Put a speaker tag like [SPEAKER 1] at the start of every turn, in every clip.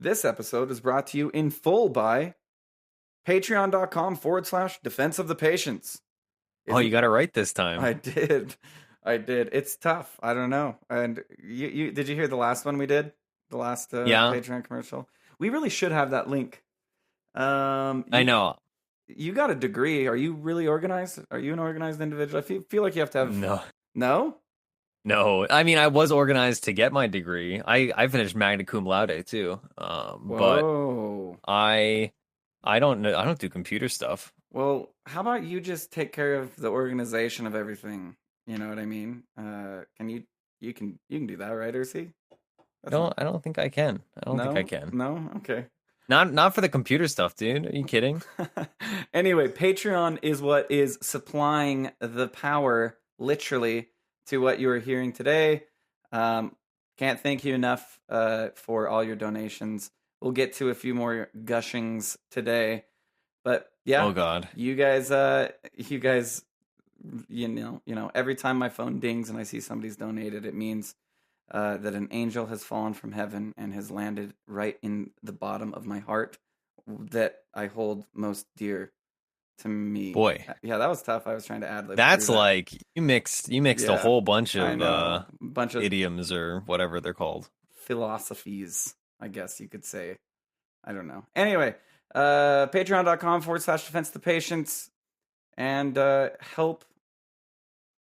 [SPEAKER 1] This episode is brought to you in full by patreon.com/defense of the patients.
[SPEAKER 2] Oh, you got it right this time.
[SPEAKER 1] I did. It's tough. I don't know. And you did you hear the last one we did? The last Patreon commercial? We really should have that link.
[SPEAKER 2] I know.
[SPEAKER 1] You got a degree. Are you really organized? Are you an organized individual? I feel like you have to have... No?
[SPEAKER 2] No. I mean, I was organized to get my degree. I finished magna cum laude too. But I don't know. I don't do computer stuff.
[SPEAKER 1] Well, how about you just take care of the organization of everything? You know what I mean? You can do that, right, Ursi?
[SPEAKER 2] I don't think I can. I don't think I can.
[SPEAKER 1] No? Okay.
[SPEAKER 2] Not for the computer stuff, dude. Are you kidding?
[SPEAKER 1] Anyway, Patreon is what is supplying the power, literally, to what you are hearing today. Can't thank you enough for all your donations. We'll get to a few more gushings today. But yeah.
[SPEAKER 2] Oh God.
[SPEAKER 1] You guys, you know, every time my phone dings and I see somebody's donated, it means that an angel has fallen from heaven and has landed right in the bottom of my heart that I hold most dear to me.
[SPEAKER 2] Boy.
[SPEAKER 1] Yeah, that was tough. I was trying to ad-lib.
[SPEAKER 2] That's like you mixed a whole bunch of idioms or whatever they're called.
[SPEAKER 1] Philosophies, I guess you could say. I don't know. Anyway, patreon.com/defense the patients and help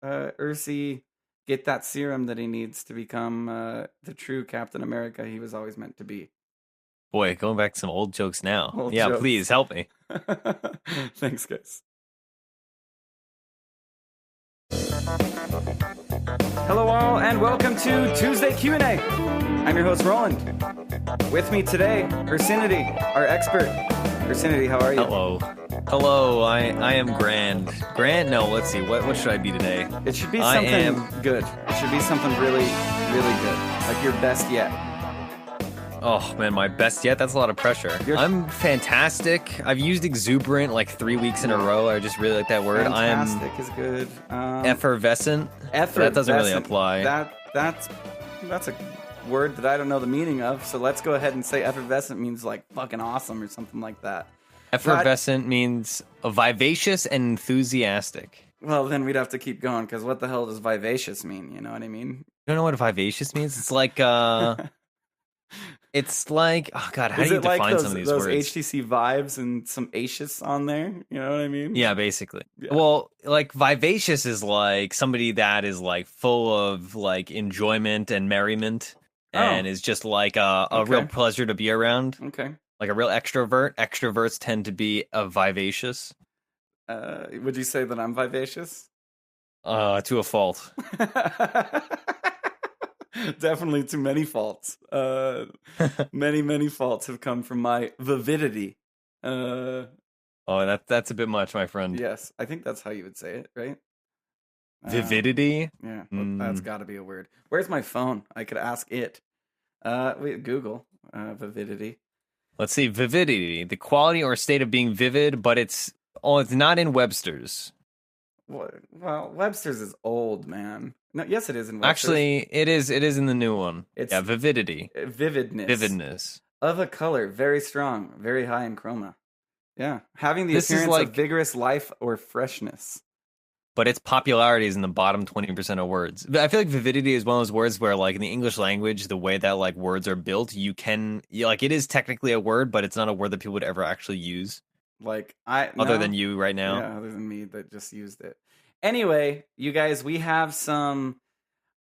[SPEAKER 1] Ursi get that serum that he needs to become the true Captain America he was always meant to be.
[SPEAKER 2] Boy, going back to some old jokes now. Jokes. Please help me.
[SPEAKER 1] Thanks, guys. Hello all, and welcome to Tuesday Q&A. I'm your host, Roland. With me today, Ursinity, our expert. Ursinity, how are you?
[SPEAKER 2] Hello, I am grand. No, let's see, what should I be today?
[SPEAKER 1] It should be something good. It should be something really, really good. Like your best yet.
[SPEAKER 2] Oh man, my best yet? That's a lot of pressure. I'm fantastic. I've used exuberant like 3 weeks in a row. I just really like that word.
[SPEAKER 1] Fantastic is good.
[SPEAKER 2] Effervescent. That doesn't really apply.
[SPEAKER 1] That's a word that I don't know the meaning of. So let's go ahead and say effervescent means like fucking awesome or something like that.
[SPEAKER 2] Effervescent means vivacious and enthusiastic.
[SPEAKER 1] Well, then we'd have to keep going because what the hell does vivacious mean? You know what I mean?
[SPEAKER 2] You don't know what vivacious means? It's like it's like, oh God, how do you define some of these words?
[SPEAKER 1] Those HTC vibes and some acious on there, you know what I mean?
[SPEAKER 2] Yeah, basically. Yeah. Well, like vivacious is like somebody that is like full of like enjoyment and merriment and is just like a real pleasure to be around.
[SPEAKER 1] Okay.
[SPEAKER 2] Like a real extrovert. Extroverts tend to be vivacious.
[SPEAKER 1] Would you say that I'm vivacious?
[SPEAKER 2] To a fault.
[SPEAKER 1] Definitely too many faults. Many faults have come from my vividity.
[SPEAKER 2] That's a bit much, my friend.
[SPEAKER 1] Yes, I think that's how you would say it, right?
[SPEAKER 2] Vividity?
[SPEAKER 1] Yeah, well, that's got to be a word. Where's my phone? I could ask it. Google vividity.
[SPEAKER 2] Let's see, vividity, the quality or state of being vivid, but it's not in Webster's.
[SPEAKER 1] Well, Webster's is old, man. No, yes, it is in Webster's.
[SPEAKER 2] Actually, it is in the new one. It's vividity.
[SPEAKER 1] Vividness. Of a color, very strong, very high in chroma. Yeah, having the appearance of vigorous life or freshness.
[SPEAKER 2] But its popularity is in the bottom 20% of words. I feel like vividity is one of those words where, like, in the English language, the way that, like, words are built, it is technically a word, but it's not a word that people would ever actually use. Other than you right now.
[SPEAKER 1] Yeah, other than me that just used it. Anyway, you guys, we have some...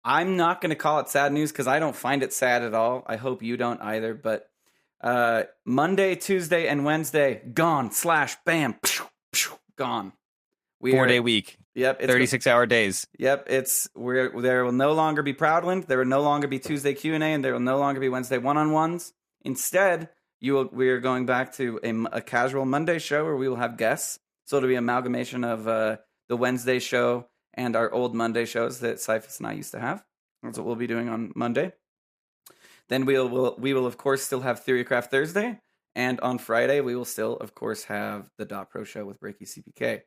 [SPEAKER 1] I'm not going to call it sad news because I don't find it sad at all. I hope you don't either, but Monday, Tuesday, and Wednesday, gone, /bam, gone.
[SPEAKER 2] 4-day week.
[SPEAKER 1] Yep.
[SPEAKER 2] 36-hour days.
[SPEAKER 1] Yep. There will no longer be Proudland. There will no longer be Tuesday Q&A, and there will no longer be Wednesday one-on-ones. Instead, we are going back to a casual Monday show where we will have guests. So it'll be an amalgamation of the Wednesday show and our old Monday shows that Cyphus and I used to have. That's what we'll be doing on Monday. Then we will of course still have Theorycraft Thursday, and on Friday we will still of course have the .pro show with Breaky CPK.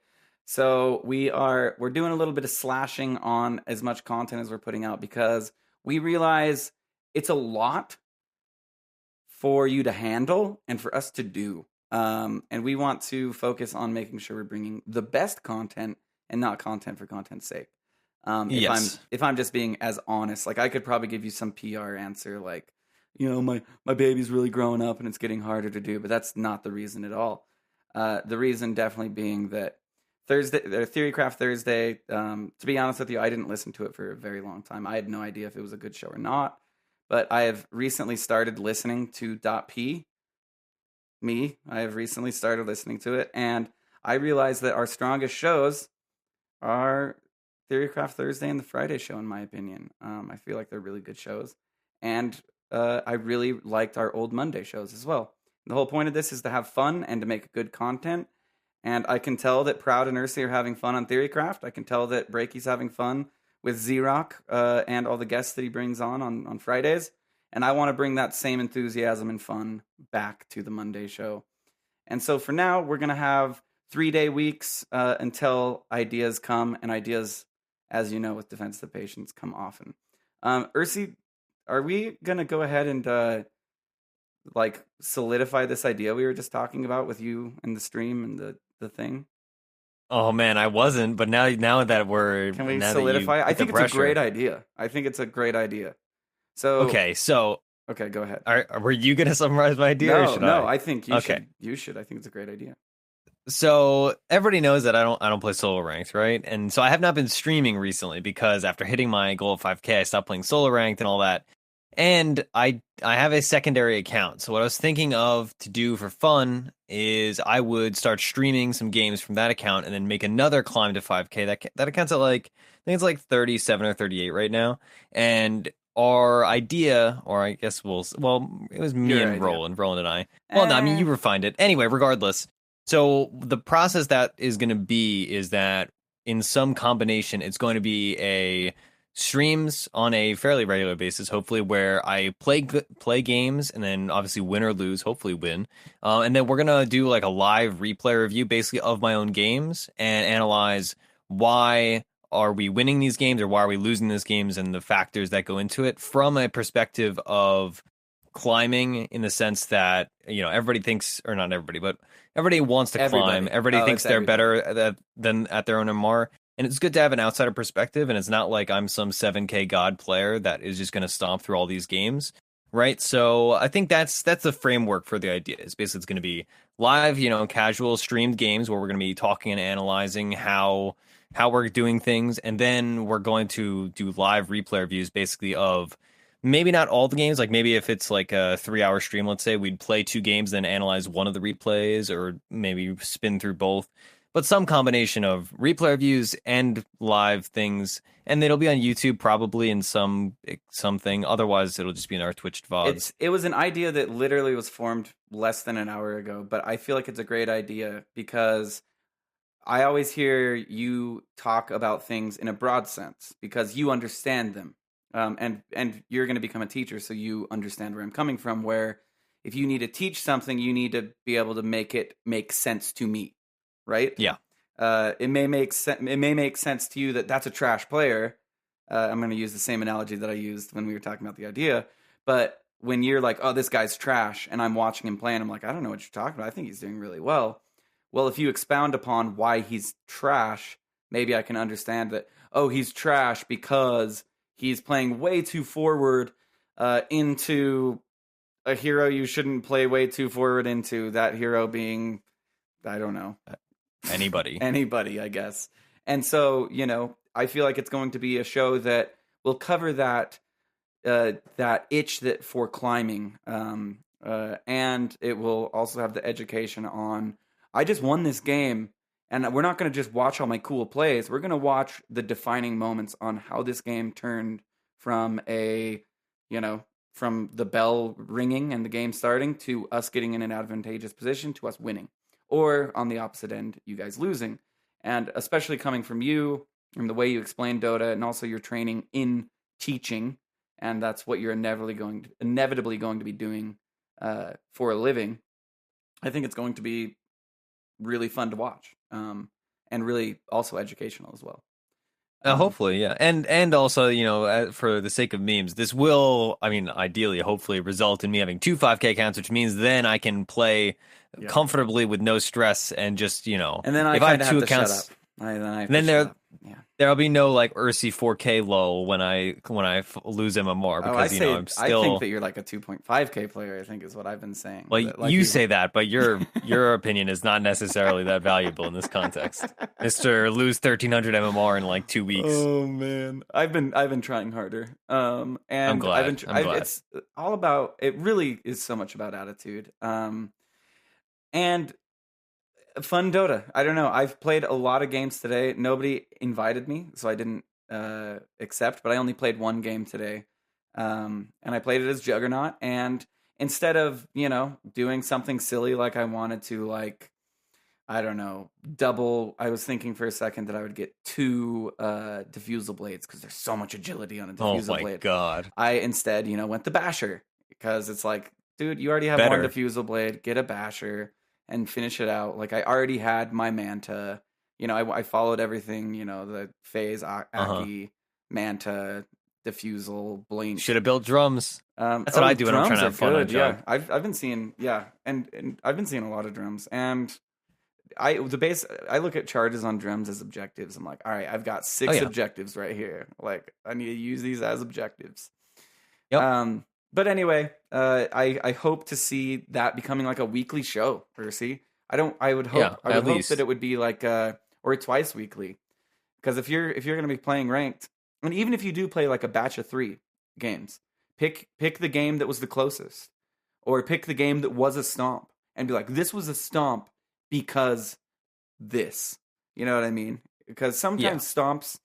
[SPEAKER 1] So we're doing a little bit of slashing on as much content as we're putting out because we realize it's a lot for you to handle and for us to do. And we want to focus on making sure we're bringing the best content and not content for content's sake.
[SPEAKER 2] Yes.
[SPEAKER 1] If I'm just being as honest, like I could probably give you some PR answer, like, my baby's really growing up and it's getting harder to do, but that's not the reason at all. The reason definitely being that Theorycraft Thursday, to be honest with you, I didn't listen to it for a very long time. I had no idea if it was a good show or not, but I have recently started listening to DotP. I have recently started listening to it, and I realized that our strongest shows are Theorycraft Thursday and the Friday show, in my opinion. I feel like they're really good shows, and I really liked our old Monday shows as well. The whole point of this is to have fun and to make good content, and I can tell that Proud and Ursi are having fun on Theorycraft. I can tell that Breaky's having fun with Z-Rock and all the guests that he brings on Fridays, and I want to bring that same enthusiasm and fun back to the Monday show. And so for now, we're going to have 3-day weeks until ideas come, and ideas, as you know, with Defense of the Patients, come often. Ursi, are we going to go ahead and solidify this idea we were just talking about with you and the stream and the thing?
[SPEAKER 2] Oh man, I wasn't, but now that we're
[SPEAKER 1] Can we
[SPEAKER 2] now
[SPEAKER 1] solidify it? I think it's
[SPEAKER 2] pressure.
[SPEAKER 1] a great idea. So
[SPEAKER 2] Okay,
[SPEAKER 1] go ahead.
[SPEAKER 2] Were you going to summarize my idea? Or should
[SPEAKER 1] I think you
[SPEAKER 2] Okay.
[SPEAKER 1] should. You should. I think it's a great idea.
[SPEAKER 2] So everybody knows that I don't play solo ranked, right? And so I have not been streaming recently because after hitting my goal of 5K, I stopped playing solo ranked and all that. And I have a secondary account. So what I was thinking of to do for fun is I would start streaming some games from that account and then make another climb to 5K. That account's at I think it's like 37 or 38 right now. And our idea, or I guess it was me and Roland and I. Well, no, I mean, you refined it. Anyway, regardless. So the process that is going to be is that in some combination, it's going to be a streams on a fairly regular basis, hopefully, where I play games and then obviously win or lose, hopefully win. And then we're going to do like a live replay review basically of my own games and analyze why are we winning these games or why are we losing these games and the factors that go into it from a perspective of climbing, in the sense that, everybody thinks, or not everybody, but everybody wants to climb. Everybody thinks they're better than at their own MR. And it's good to have an outsider perspective, and it's not like I'm some 7K god player that is just going to stomp through all these games, right? So I think that's the framework for the idea. It's basically it's going to be live, casual streamed games where we're going to be talking and analyzing how we're doing things, and then we're going to do live replay reviews basically of maybe not all the games, like maybe if it's like a 3-hour stream, let's say, we'd play 2 games, then analyze one of the replays, or maybe spin through both. But some combination of replay reviews and live things, and it'll be on YouTube probably in something. Otherwise, it'll just be in our Twitch VODs.
[SPEAKER 1] It was an idea that literally was formed less than an hour ago, but I feel like it's a great idea because I always hear you talk about things in a broad sense because you understand them, and you're going to become a teacher, so you understand where I'm coming from. Where if you need to teach something, you need to be able to make it make sense to me. Right?
[SPEAKER 2] Yeah.
[SPEAKER 1] It may make sense to you that that's a trash player. I'm going to use the same analogy that I used when we were talking about the idea. But when you're like, oh, this guy's trash, and I'm watching him play, and I'm like, I don't know what you're talking about. I think he's doing really well. Well, if you expound upon why he's trash, maybe I can understand that, oh, he's trash because he's playing way too forward into a hero you shouldn't play way too forward into, that hero being, I don't know.
[SPEAKER 2] Anybody,
[SPEAKER 1] I guess. And so, I feel like it's going to be a show that will cover that itch for climbing, and it will also have the education on. I just won this game, and we're not going to just watch all my cool plays. We're going to watch the defining moments on how this game turned from from the bell ringing and the game starting to us getting in an advantageous position to us winning. Or on the opposite end, you guys losing. And especially coming from you, and the way you explain Dota, and also your training in teaching, and that's what you're inevitably going to be doing for a living, I think it's going to be really fun to watch, and really also educational as well.
[SPEAKER 2] Hopefully, yeah, and also, for the sake of memes, this will, I mean, ideally, hopefully, result in me having two 5K accounts, which means then I can play comfortably with no stress and just,
[SPEAKER 1] And then I
[SPEAKER 2] if I
[SPEAKER 1] kind
[SPEAKER 2] have
[SPEAKER 1] of
[SPEAKER 2] two
[SPEAKER 1] have to shut up.
[SPEAKER 2] accounts,
[SPEAKER 1] Then I have
[SPEAKER 2] then
[SPEAKER 1] to shut up. Yeah.
[SPEAKER 2] there'll be no like Ursi 4K lull when I lose MMR because I'm still.
[SPEAKER 1] I think that you're like a 2.5K player. I think is what I've been saying.
[SPEAKER 2] Well,
[SPEAKER 1] Like
[SPEAKER 2] you say that, but your opinion is not necessarily that valuable in this context, Mister. Lose 1,300 MMR in like 2 weeks.
[SPEAKER 1] Oh man, I've been trying harder. And
[SPEAKER 2] I'm glad. I'm glad.
[SPEAKER 1] It's all about. It really is so much about attitude. And fun Dota. I don't know. I've played a lot of games today. Nobody invited me, so I didn't accept. But I only played one game today, and I played it as Juggernaut. And instead of doing something silly like I wanted to, like I don't know, double. I was thinking for a second that I would get two diffusal blades because there's so much agility on a diffusal blade.
[SPEAKER 2] Oh my god!
[SPEAKER 1] I instead went the basher because it's like, dude, you already have one diffusal blade. Get a basher and finish it out. Like I already had my Manta. I followed everything. The phase, Aki, Manta, diffusal, blink.
[SPEAKER 2] Should have built drums. That's what I do when I'm trying to have fun on Jug.
[SPEAKER 1] Yeah, I've been seeing and I've been seeing a lot of drums. And I look at charges on drums as objectives. I'm like, all right, I've got 6 objectives right here. Like I need to use these as objectives.
[SPEAKER 2] Yep.
[SPEAKER 1] But anyway, I hope to see that becoming like a weekly show, Percy. I would hope that it would be like or twice weekly. Because if you're going to be playing ranked, and even if you do play like a batch of 3 games, pick the game that was the closest, or pick the game that was a stomp, and be like, this was a stomp because this. You know what I mean? Because sometimes stomps,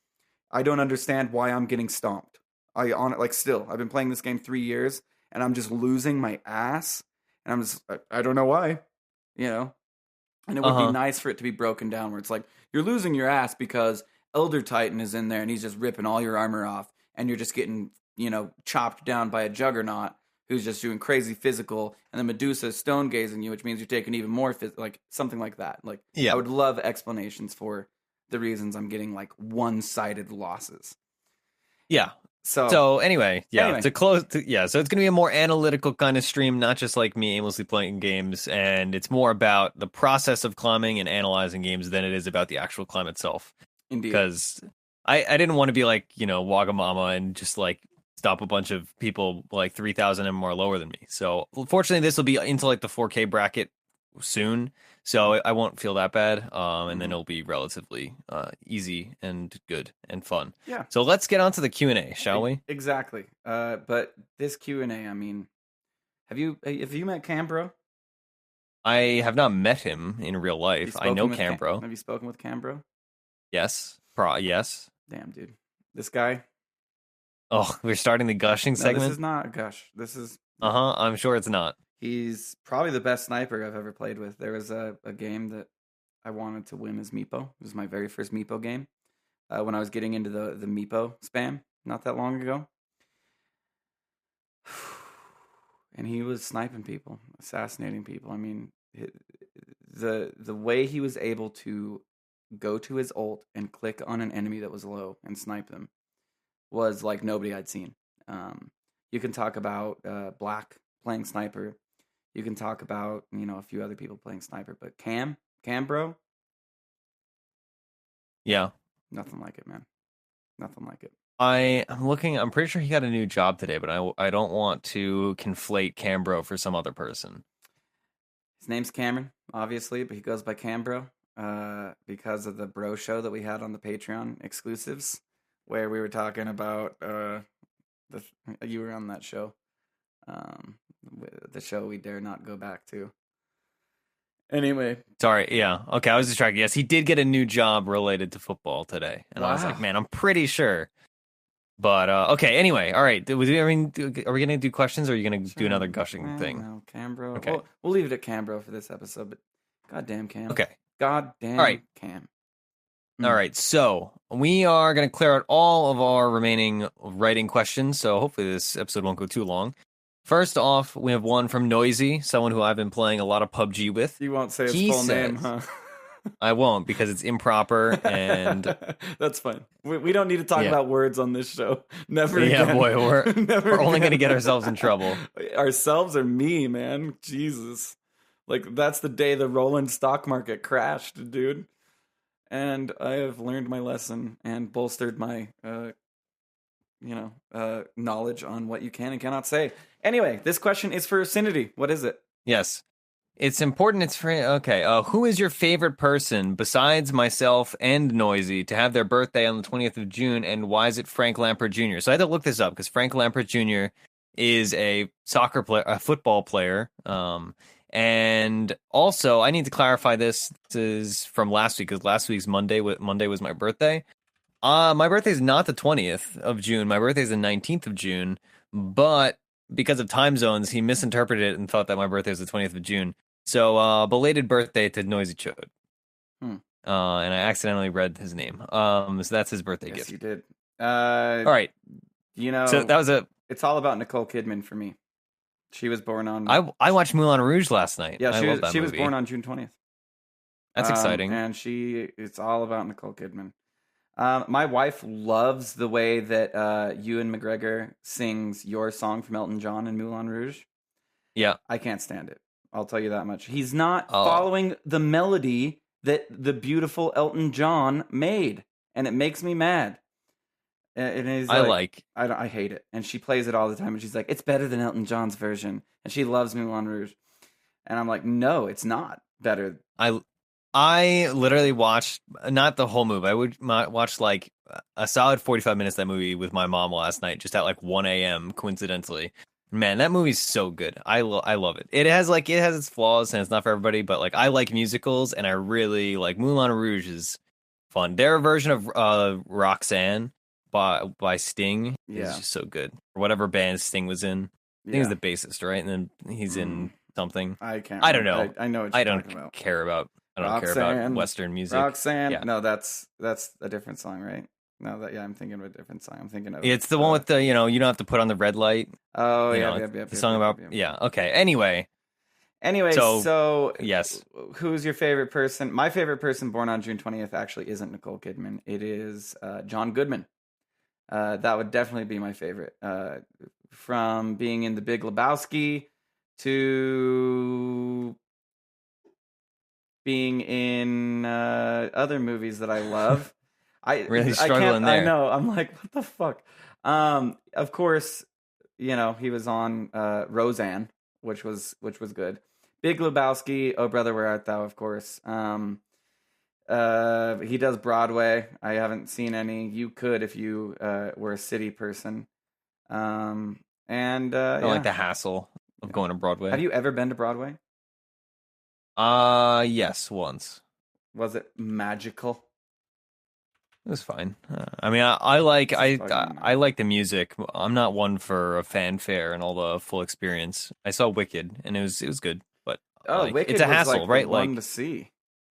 [SPEAKER 1] I don't understand why I'm getting stomped. Still, I've been playing this game 3 years, and I'm just losing my ass, and I'm just, I don't know why, And it would be nice for it to be broken down, where it's like, you're losing your ass because Elder Titan is in there, and he's just ripping all your armor off, and you're just getting, chopped down by a Juggernaut who's just doing crazy physical, and then Medusa is stone gazing you, which means you're taking even more like something like that. Like, I would love explanations for the reasons I'm getting like one-sided losses.
[SPEAKER 2] Yeah. So anyway, to close, so it's going to be a more analytical kind of stream, not just like me aimlessly playing games, and it's more about the process of climbing and analyzing games than it is about the actual climb itself.
[SPEAKER 1] Indeed.
[SPEAKER 2] Because I didn't want to be like, Wagamama and just like stop a bunch of people like 3,000 and more lower than me. So fortunately, this will be into like the 4K bracket soon, so I won't feel that bad, and then it'll be relatively easy and good and fun.
[SPEAKER 1] Yeah.
[SPEAKER 2] So let's get on to the Q&A, shall we?
[SPEAKER 1] Exactly. But this Q&A, I mean, have you met Cambro?
[SPEAKER 2] I have not met him in real life. I know Cambro.
[SPEAKER 1] Have you spoken with Cambro?
[SPEAKER 2] Yes. Yes.
[SPEAKER 1] Damn, dude. This guy.
[SPEAKER 2] Oh, we're starting the gushing segment?
[SPEAKER 1] This is not a gush. This is...
[SPEAKER 2] I'm sure it's not.
[SPEAKER 1] He's probably the best sniper I've ever played with. There was a game that I wanted to win as Meepo. It was my very first Meepo game when I was getting into the Meepo spam not that long ago. And he was sniping people, assassinating people. I mean, the way he was able to go to his ult and click on an enemy that was low and snipe them was like nobody I'd seen. You can talk about Black playing sniper. You can talk about, a few other people playing sniper, but Cam bro?
[SPEAKER 2] Yeah.
[SPEAKER 1] Nothing like it, man. Nothing like it.
[SPEAKER 2] I'm pretty sure he got a new job today, but I don't want to conflate Cambro for some other person.
[SPEAKER 1] His name's Cameron, obviously, but he goes by Cambro because of the bro show that we had on the Patreon exclusives, where we were talking about you were on that show. The show we dare not go back to. Anyway.
[SPEAKER 2] Sorry, yeah. Okay, I was distracted. Yes, he did get a new job related to football today. And I was like, man, I'm pretty sure. But, okay, anyway. All right. Are we going to do questions, or are you going to do another gushing thing?
[SPEAKER 1] No, Cambro.
[SPEAKER 2] Okay.
[SPEAKER 1] We'll leave it at Cambro for this episode, but goddamn Cam.
[SPEAKER 2] Okay.
[SPEAKER 1] Goddamn
[SPEAKER 2] all right.
[SPEAKER 1] Cam.
[SPEAKER 2] All right, so we are going to clear out all of our remaining writing questions, so hopefully this episode won't go too long. First off, we have one from Noisy, someone who I've been playing a lot of PUBG with.
[SPEAKER 1] You won't say his full name, huh?
[SPEAKER 2] I won't because it's improper and
[SPEAKER 1] That's fine. We don't need to talk
[SPEAKER 2] yeah.
[SPEAKER 1] about words on this show. Never
[SPEAKER 2] Yeah,
[SPEAKER 1] again.
[SPEAKER 2] boy,
[SPEAKER 1] Never
[SPEAKER 2] we're only
[SPEAKER 1] again.
[SPEAKER 2] gonna get ourselves in trouble.
[SPEAKER 1] Ourselves or me, man. Jesus. Like, that's the day the Roland stock market crashed, dude. And I have learned my lesson and bolstered my, knowledge on what you can and cannot say. Anyway, this question is for Ursinity. What is it?
[SPEAKER 2] Yes. It's important. It's for okay. Who is your favorite person besides myself and Noisy to have their birthday on the 20th of June, and why is it Frank Lampard Jr.? So I had to look this up because Frank Lampard Jr. is a soccer player, a football player. And also I need to clarify this. This is from last week because last week's Monday was my birthday. My birthday is not the 20th of June. My birthday is the 19th of June, but because of time zones, he misinterpreted it and thought that my birthday was the 20th of June. So, belated birthday to Noisy Chode. And I accidentally read his name. So that's his birthday gift.
[SPEAKER 1] Yes, you did.
[SPEAKER 2] All right. So that was
[SPEAKER 1] it's all about Nicole Kidman for me. She was born on.
[SPEAKER 2] I watched Moulin Rouge last night.
[SPEAKER 1] Yeah,
[SPEAKER 2] I love that
[SPEAKER 1] she was
[SPEAKER 2] movie.
[SPEAKER 1] born on June 20th.
[SPEAKER 2] That's exciting.
[SPEAKER 1] And it's all about Nicole Kidman. My wife loves the way that Ewan McGregor sings your song from Elton John in Moulin Rouge.
[SPEAKER 2] Yeah.
[SPEAKER 1] I can't stand it. I'll tell you that much. He's not following the melody that the beautiful Elton John made, and it makes me mad. And he's I hate it. And she plays it all the time, and she's like, it's better than Elton John's version. And she loves Moulin Rouge. And I'm like, no, it's not better.
[SPEAKER 2] I literally watched, not the whole movie. I would watch like a solid 45 minutes of that movie with my mom last night, just at like 1 a.m. coincidentally. Man, that movie's so good. I love it. It has its flaws and it's not for everybody, but like I like musicals and I really like Moulin Rouge is fun. Their version of Roxanne by Sting is just so good. Whatever band Sting was in. I think he's the bassist, right? And then he's in something.
[SPEAKER 1] I can't.
[SPEAKER 2] I don't know.
[SPEAKER 1] I know what you're talking about.
[SPEAKER 2] I don't care about Western music.
[SPEAKER 1] Roxanne. Yeah. No, that's a different song, right? No, I'm thinking of a different song. I'm thinking of
[SPEAKER 2] it's the one with the you don't have to put on the red light.
[SPEAKER 1] Oh yeah,
[SPEAKER 2] the song about okay. Anyway, so yes,
[SPEAKER 1] who's your favorite person? My favorite person born on June 20th actually isn't Nicole Kidman. It is John Goodman. That would definitely be my favorite. From being in The Big Lebowski to being in other movies that I love.
[SPEAKER 2] Really struggling there.
[SPEAKER 1] I know. I'm like, what the fuck? Of course, he was on Roseanne, which was good. Big Lebowski, Oh Brother, Where Art Thou? Of course. He does Broadway. I haven't seen any. You could if you were a city person. Like
[SPEAKER 2] the hassle of going to Broadway.
[SPEAKER 1] Have you ever been to Broadway?
[SPEAKER 2] Yes, once.
[SPEAKER 1] Was it magical?
[SPEAKER 2] It was fine. I mean, I like the music. I'm not one for a fanfare and all the full experience. I saw Wicked and it was good, but
[SPEAKER 1] Wicked
[SPEAKER 2] it's a hassle,
[SPEAKER 1] was
[SPEAKER 2] right?
[SPEAKER 1] One to see.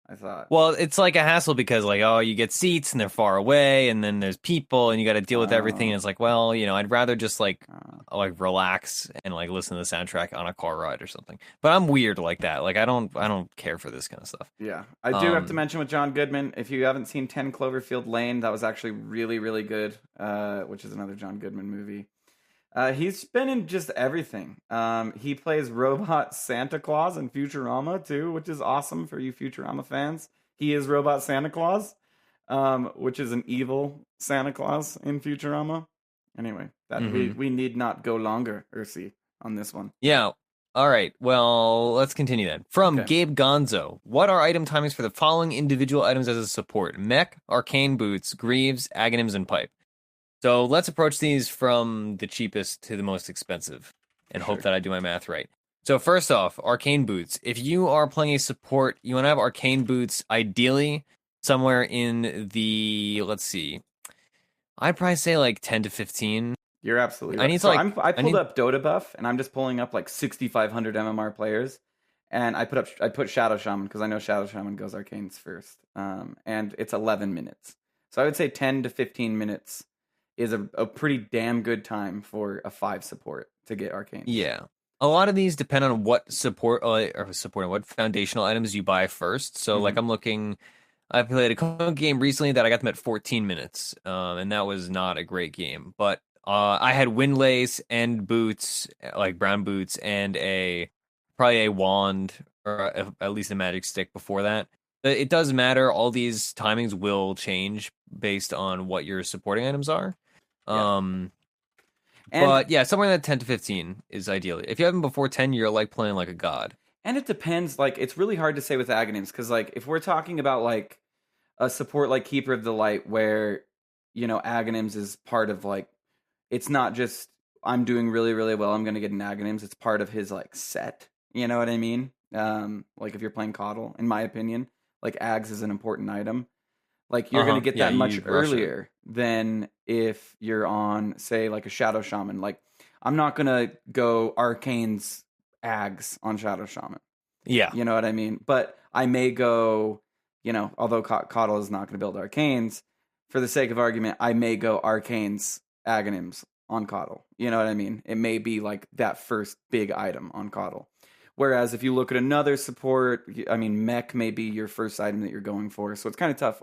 [SPEAKER 1] I thought.
[SPEAKER 2] Well, it's like a hassle because you get seats and they're far away, and then there's people and you got to deal with everything. And it's like, well, I'd rather just like relax and like listen to the soundtrack on a car ride or something. But I'm weird like that. Like I don't care for this kind of stuff.
[SPEAKER 1] Yeah, I do have to mention with John Goodman. If you haven't seen 10 Cloverfield Lane, that was actually really, really good. Which is another John Goodman movie. He's been in just everything. He plays Robot Santa Claus in Futurama too, which is awesome for you Futurama fans. He is Robot Santa Claus, which is an evil Santa Claus in Futurama. Anyway, we need not go longer, Ursi, on this one.
[SPEAKER 2] Yeah. All right. Well, let's continue then. From Gabe Gonzo, what are item timings for the following individual items as a support? Mech, Arcane Boots, Greaves, Aghanims, and Pipe. So let's approach these from the cheapest to the most expensive and hope that I do my math right. So first off, Arcane Boots. If you are playing a support, you want to have Arcane Boots ideally somewhere in the, let's see, I'd probably say like 10 to 15.
[SPEAKER 1] You're absolutely right. I pulled up Dota Buff, and I'm just pulling up like 6,500 MMR players, and I put Shadow Shaman because I know Shadow Shaman goes Arcanes first, and it's 11 minutes. So I would say 10 to 15 minutes is a pretty damn good time for a 5 support to get Arcane.
[SPEAKER 2] Yeah. a lot of these depend on what what foundational items you buy first. So like
[SPEAKER 1] Mhm.
[SPEAKER 2] I played a Kona game recently that I got them at 14 minutes, and that was not a great game. But I had windlace and boots, like brown boots, and probably a wand or at least a magic stick before that. It does matter. All these timings will change based on what your supporting items are.
[SPEAKER 1] Yeah.
[SPEAKER 2] Um,
[SPEAKER 1] And
[SPEAKER 2] but yeah, somewhere in that 10 to 15 is ideally. If you have them before 10, you're like playing like a god.
[SPEAKER 1] and it depends. Like, it's really hard to say with Aghanims because, like, if we're talking about like a support like Keeper of the Light, where Aghanims is part of like, it's not just I'm doing really really well, I'm gonna get an Aghanims. It's part of his like set. You know what I mean? Like if you're playing Coddle, in my opinion, like Ags is an important item. Like you're gonna get
[SPEAKER 2] Yeah,
[SPEAKER 1] that much
[SPEAKER 2] you rush it.
[SPEAKER 1] earlier than if you're on, say, like a Shadow Shaman. Like I'm not gonna go Arcane's Ags on Shadow Shaman.
[SPEAKER 2] Yeah.
[SPEAKER 1] You know what I mean? But I may go, although Coddle is not going to build Arcanes, for the sake of argument, I may go Arcanes Aghanims on Coddle. You know what I mean? It may be like that first big item on Coddle. Whereas if you look at another support, I mean, Mech may be your first item that you're going for. So it's kind of tough.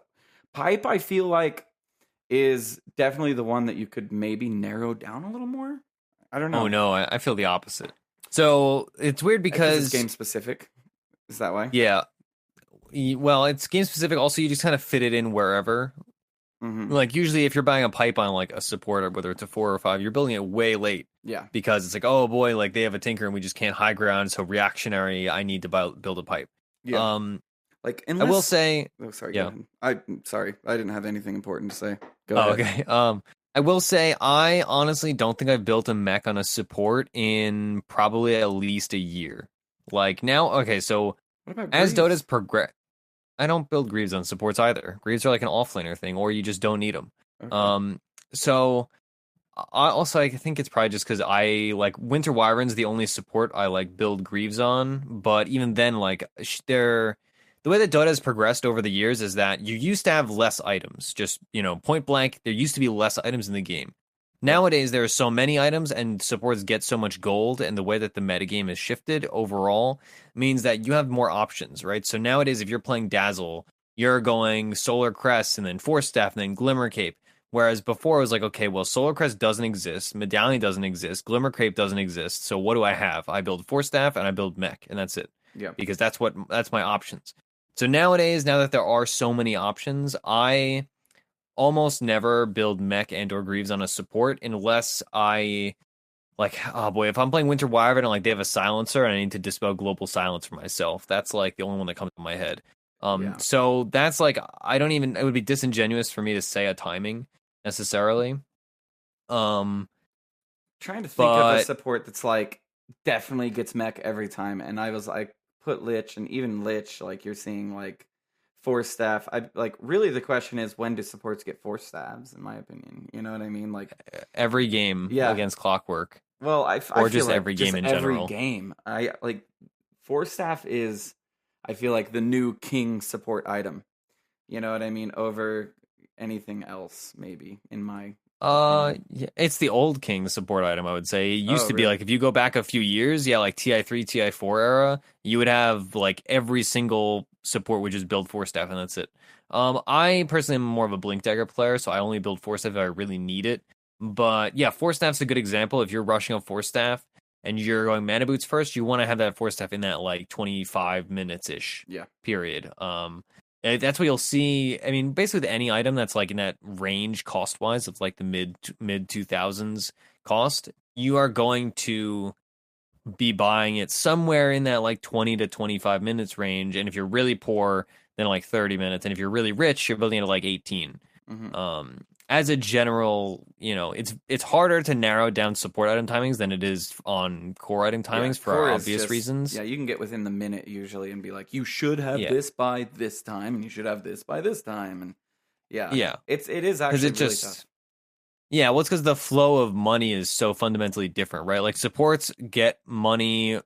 [SPEAKER 1] Pipe, I feel like, is definitely the one that you could maybe narrow down a little more. I don't
[SPEAKER 2] Oh
[SPEAKER 1] know.
[SPEAKER 2] no, I feel the opposite. So it's weird
[SPEAKER 1] Because it's
[SPEAKER 2] because
[SPEAKER 1] game specific. Is that why?
[SPEAKER 2] yeah, well, it's game specific. Also, you just kind of fit it in wherever.
[SPEAKER 1] Mm-hmm.
[SPEAKER 2] Like usually, if you're buying a pipe on like a support, or whether it's a 4 or 5, you're building it way late
[SPEAKER 1] Yeah.
[SPEAKER 2] because it's like, oh boy, like they have a tinker and we just can't high ground. So reactionary, I need to build a pipe.
[SPEAKER 1] Yeah. Like,
[SPEAKER 2] I will
[SPEAKER 1] unless.
[SPEAKER 2] say,
[SPEAKER 1] Oh, sorry.
[SPEAKER 2] yeah.
[SPEAKER 1] Go ahead. Sorry. I didn't have anything important to say. Go
[SPEAKER 2] Oh,
[SPEAKER 1] ahead.
[SPEAKER 2] okay. I will say, I honestly don't think I've built a mech on a support in probably at least a year. Like now, okay, so
[SPEAKER 1] What about
[SPEAKER 2] as
[SPEAKER 1] Greaves?
[SPEAKER 2] Dota's progress, I don't build Greaves on supports either. Greaves are like an offlaner thing, or you just don't need them.
[SPEAKER 1] Okay.
[SPEAKER 2] So I think it's probably just because I like Winter Wyvern's the only support I like build Greaves on. But even then, like they're the way that Dota has progressed over the years is that you used to have less items. Just point blank, there used to be less items in the game.
[SPEAKER 1] Yeah.
[SPEAKER 2] Nowadays, there are so many items, and supports get so much gold, and the way that the metagame has shifted overall means that you have more options, right? So nowadays, if you're playing Dazzle, you're going Solar Crest and then Force Staff and then Glimmer Cape. Whereas before it was like, okay, well, Solar Crest doesn't exist, Medallion doesn't exist, Glimmer Cape doesn't exist. So what do I have? I build Force Staff and I build Mech, and that's it.
[SPEAKER 1] Yeah.
[SPEAKER 2] Because that's my options. So nowadays, now that there are so many options, I almost never build Mech and or Greaves on a support unless I like, oh boy, if I'm playing Winter Wyvern and like they have a silencer and I need to dispel global silence for myself, that's like the only one that comes to my head.
[SPEAKER 1] Yeah.
[SPEAKER 2] So that's like it would be disingenuous for me to say a timing necessarily.
[SPEAKER 1] Trying to think of a
[SPEAKER 2] But
[SPEAKER 1] support that's like definitely gets mech every time, and I was like, put Lich, and even Lich, like you're seeing like force staff. I like really the question is, when do supports get force stabs? In my opinion, you know what I mean? Like
[SPEAKER 2] every game
[SPEAKER 1] yeah.
[SPEAKER 2] against Clockwork,
[SPEAKER 1] Well, I
[SPEAKER 2] or
[SPEAKER 1] feel
[SPEAKER 2] just
[SPEAKER 1] like
[SPEAKER 2] every
[SPEAKER 1] just
[SPEAKER 2] game in
[SPEAKER 1] every
[SPEAKER 2] general.
[SPEAKER 1] game. I like force staff is, I feel like, the new king support item. You know what I mean? Over anything else, maybe, in my opinion.
[SPEAKER 2] Yeah, it's the old King support item, I would say. It used
[SPEAKER 1] Oh,
[SPEAKER 2] to be
[SPEAKER 1] really?
[SPEAKER 2] like if you go back a few years, yeah, like TI3, TI4 era, you would have like every single support would just build Force Staff and that's it. I personally am more of a Blink Dagger player, so I only build Force Staff if I really need it. But yeah, Force Staff's a good example. If you're rushing a Force Staff and you're going Mana Boots first, you want to have that Force Staff in that like 25 minutes ish
[SPEAKER 1] Yeah.
[SPEAKER 2] period. That's what you'll see. I mean, basically any item that's like in that range cost wise of like the mid 2000s cost, you are going to be buying it somewhere in that like 20 to 25 minutes range. And if you're really poor, then like 30 minutes. And if you're really rich, you're building it at like 18.
[SPEAKER 1] Mm-hmm.
[SPEAKER 2] As a general, it's harder to narrow down support item timings than it is on core item timings for
[SPEAKER 1] core is
[SPEAKER 2] obvious
[SPEAKER 1] just-
[SPEAKER 2] reasons.
[SPEAKER 1] Yeah, you can get within the minute usually and be like, you should have
[SPEAKER 2] Yeah.
[SPEAKER 1] this by this time, and you should have this by this time, and yeah,
[SPEAKER 2] Yeah.
[SPEAKER 1] it is
[SPEAKER 2] Because
[SPEAKER 1] actually
[SPEAKER 2] it
[SPEAKER 1] really
[SPEAKER 2] just
[SPEAKER 1] tough.
[SPEAKER 2] Yeah, well, it's because the flow of money is so fundamentally different, right? Like supports get money,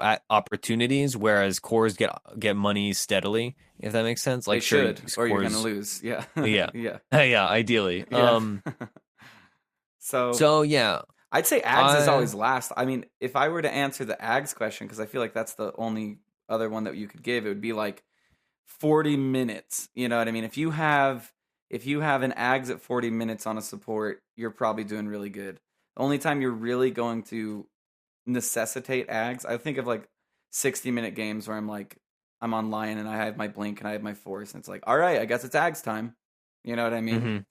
[SPEAKER 2] at opportunities, whereas cores get money steadily. If that makes sense,
[SPEAKER 1] They
[SPEAKER 2] like sure,
[SPEAKER 1] should, or you're
[SPEAKER 2] cores,
[SPEAKER 1] gonna lose. Yeah,
[SPEAKER 2] yeah,
[SPEAKER 1] yeah,
[SPEAKER 2] yeah, ideally.
[SPEAKER 1] yeah. So
[SPEAKER 2] So yeah,
[SPEAKER 1] I'd say Ags is always last. I mean, if I were to answer the Ags question, because I feel like that's the only other one that you could give, it would be like 40 minutes. You know what I mean? If you have an Ags at 40 minutes on a support, you're probably doing really good. The only time you're really going to necessitate Ags, I think of like 60-minute games where I'm on Lion and I have my Blink and I have my Force, and it's like, all right, I guess it's Ags time. You know what I mean?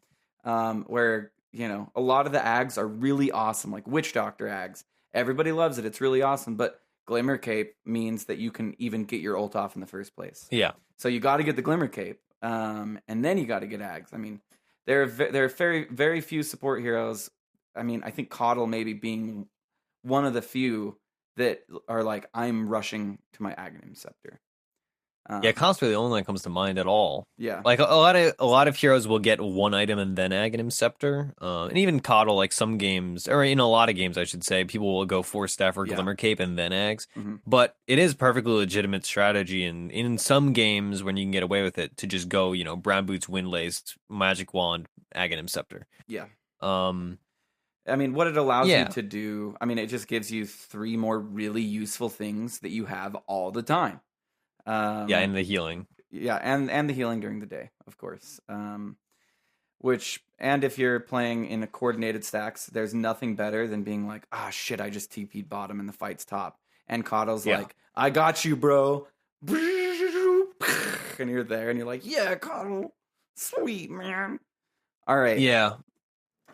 [SPEAKER 1] Where, a lot of the Ags are really awesome, like Witch Doctor Ags. Everybody loves it. It's really awesome, but Glimmer Cape means that you can even get your ult off in the first place.
[SPEAKER 2] Yeah.
[SPEAKER 1] So you got to get the Glimmer Cape, and then you got to get Ags. I mean, there are very, very few support heroes. I mean, I think Coddle maybe being one of the few that are like, I'm rushing to my Aghanim Scepter.
[SPEAKER 2] Coddle's really the only one that comes to mind at all.
[SPEAKER 1] Yeah.
[SPEAKER 2] Like a lot of heroes will get one item and then Aghanim Scepter. And even Coddle, like some games, or in a lot of games, I should say, people will go Force Staff or Glimmer Cape and then Ags. But it is perfectly legitimate strategy, and in some games when you can get away with it, to just go, Brown Boots, Windlaced, Magic Wand, Aghanim Scepter.
[SPEAKER 1] Yeah. I mean, what it allows you to do, it just gives you 3 more really useful things that you have all the time.
[SPEAKER 2] And the healing.
[SPEAKER 1] Yeah, and the healing during the day, of course. And if you're playing in a coordinated stacks, there's nothing better than being like, shit, I just TP'd bottom and the fight's top. And Coddle's like, I got you, bro. And you're there, and you're like, yeah, Coddle. Sweet, man. All right.
[SPEAKER 2] Yeah.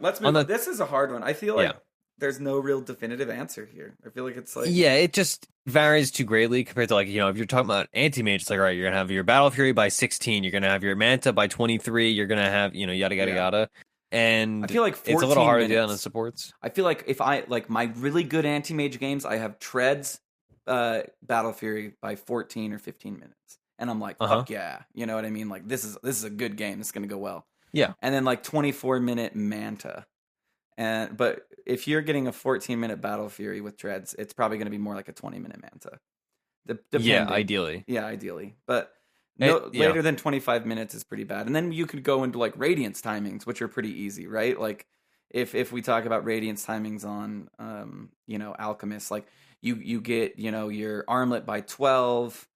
[SPEAKER 1] Let's move. This is a hard one. I feel like there's no real definitive answer here. I feel like it's like...
[SPEAKER 2] Yeah, it just varies too greatly compared to, like, if you're talking about anti-mage, it's like, all right, you're going to have your Battle Fury by 16, you're going to have your Manta by 23, you're going to have, yada, yada, yada. And
[SPEAKER 1] I feel like
[SPEAKER 2] it's a little harder
[SPEAKER 1] minutes.
[SPEAKER 2] to do on the supports.
[SPEAKER 1] I feel like if I, like, my really good anti-mage games, I have Treads, Battle Fury by 14 or 15 minutes. And I'm like, fuck yeah. You know what I mean? Like, this is a good game. This is going to go well.
[SPEAKER 2] Yeah.
[SPEAKER 1] And then, like, 24-minute Manta. But if you're getting a 14-minute Battle Fury with Treads, it's probably going to be more like a 20-minute Manta.
[SPEAKER 2] Yeah, ideally.
[SPEAKER 1] Yeah, ideally. But later than 25 minutes is pretty bad. And then you could go into like Radiance timings, which are pretty easy, right? Like if we talk about Radiance timings on Alchemist, like you get, your Armlet by 12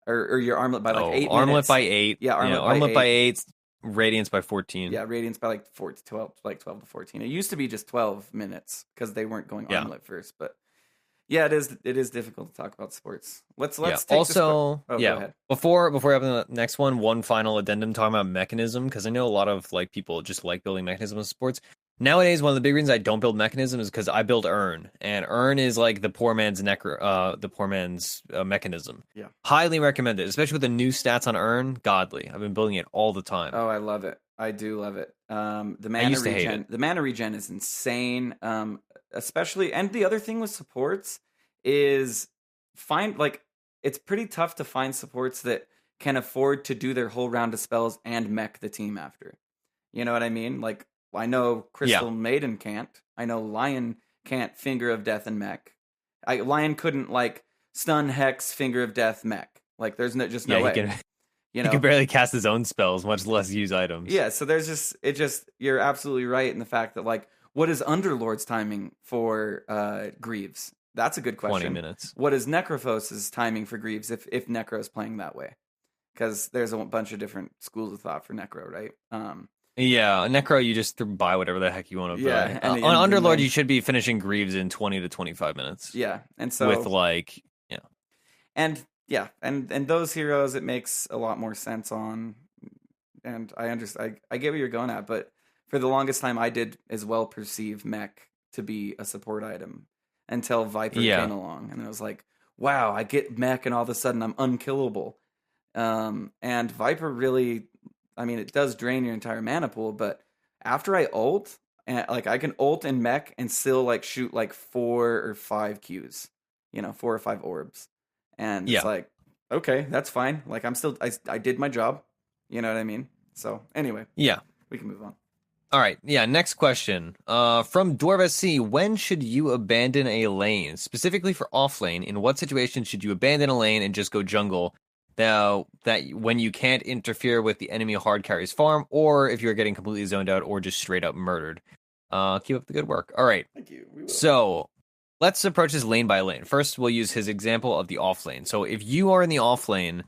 [SPEAKER 1] or your Armlet by like 8
[SPEAKER 2] Armlet
[SPEAKER 1] minutes.
[SPEAKER 2] by 8.
[SPEAKER 1] Yeah,
[SPEAKER 2] Armlet by 8. Radiance by 14.
[SPEAKER 1] Yeah, Radiance by like 12 to 14. It used to be just 12 minutes because they weren't going Armlet first, but yeah, it is difficult to talk about sports. Let's take
[SPEAKER 2] also
[SPEAKER 1] go ahead.
[SPEAKER 2] Before we have the next one final addendum talking about mechanism, because I know a lot of like people just like building mechanism in sports. Nowadays, one of the big reasons I don't build mechanism is because I build Urn, and Urn is like the poor man's mechanism.
[SPEAKER 1] Yeah,
[SPEAKER 2] highly recommend it, especially with the new stats on Urn. Godly, I've been building it all the time.
[SPEAKER 1] Oh, I love it. I do love it. The mana regen is insane. Especially, and the other thing with supports is it's pretty tough to find supports that can afford to do their whole round of spells and mech the team after. You know what I mean? Like, I know Crystal Maiden can't. I know Lion can't Finger of Death and mech. Lion couldn't like stun Hex Finger of Death mech. Like, there's no way.
[SPEAKER 2] He can barely cast his own spells, much less use items.
[SPEAKER 1] Yeah, so you're absolutely right in the fact that, like, what is Underlord's timing for Greaves? That's a good question.
[SPEAKER 2] 20 minutes.
[SPEAKER 1] What is Necrophos' timing for Greaves if Necro's playing that way? Because there's a bunch of different schools of thought for Necro, right?
[SPEAKER 2] Necro, you just buy whatever the heck you want to buy. On Underlord, you should be finishing Greaves in 20 to 25 minutes.
[SPEAKER 1] Yeah, and so...
[SPEAKER 2] With, like,
[SPEAKER 1] And those heroes, it makes a lot more sense on... And I understand. I get what you're going at, but for the longest time, I did as well perceive Mech to be a support item until Viper came along. And I was like, wow, I get Mech and all of a sudden I'm unkillable. And Viper really, it does drain your entire mana pool, but after I ult, and like I can ult in Mech and still like shoot like 4 or 5 Qs, 4 or 5 orbs. And it's like, okay, that's fine. Like I did my job. You know what I mean? So anyway, we can move on.
[SPEAKER 2] All right. Yeah. Next question. From Dwarves C. When should you abandon a lane? Specifically for off lane, in what situation should you abandon a lane and just go jungle? Now, that when you can't interfere with the enemy hard carry's farm, or if you're getting completely zoned out or just straight up murdered. Keep up the good work. All right.
[SPEAKER 1] Thank you. We will.
[SPEAKER 2] So let's approach this lane by lane. First, we'll use his example of the off lane. So if you are in the off lane,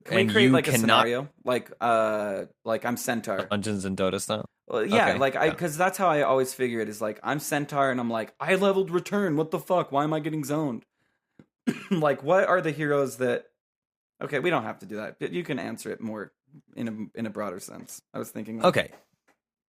[SPEAKER 1] Can we
[SPEAKER 2] and
[SPEAKER 1] create
[SPEAKER 2] you
[SPEAKER 1] like a
[SPEAKER 2] cannot
[SPEAKER 1] scenario, like I'm Centaur?
[SPEAKER 2] Dungeons and Dota style.
[SPEAKER 1] Well, yeah,
[SPEAKER 2] Okay,
[SPEAKER 1] like
[SPEAKER 2] yeah.
[SPEAKER 1] because that's how I always figure it is. Like I'm Centaur, and I'm like I leveled return. What the fuck? Why am I getting zoned? Like, what are the heroes that? Okay, we don't have to do that, but you can answer it more in a broader sense. I was thinking. Like,
[SPEAKER 2] Okay.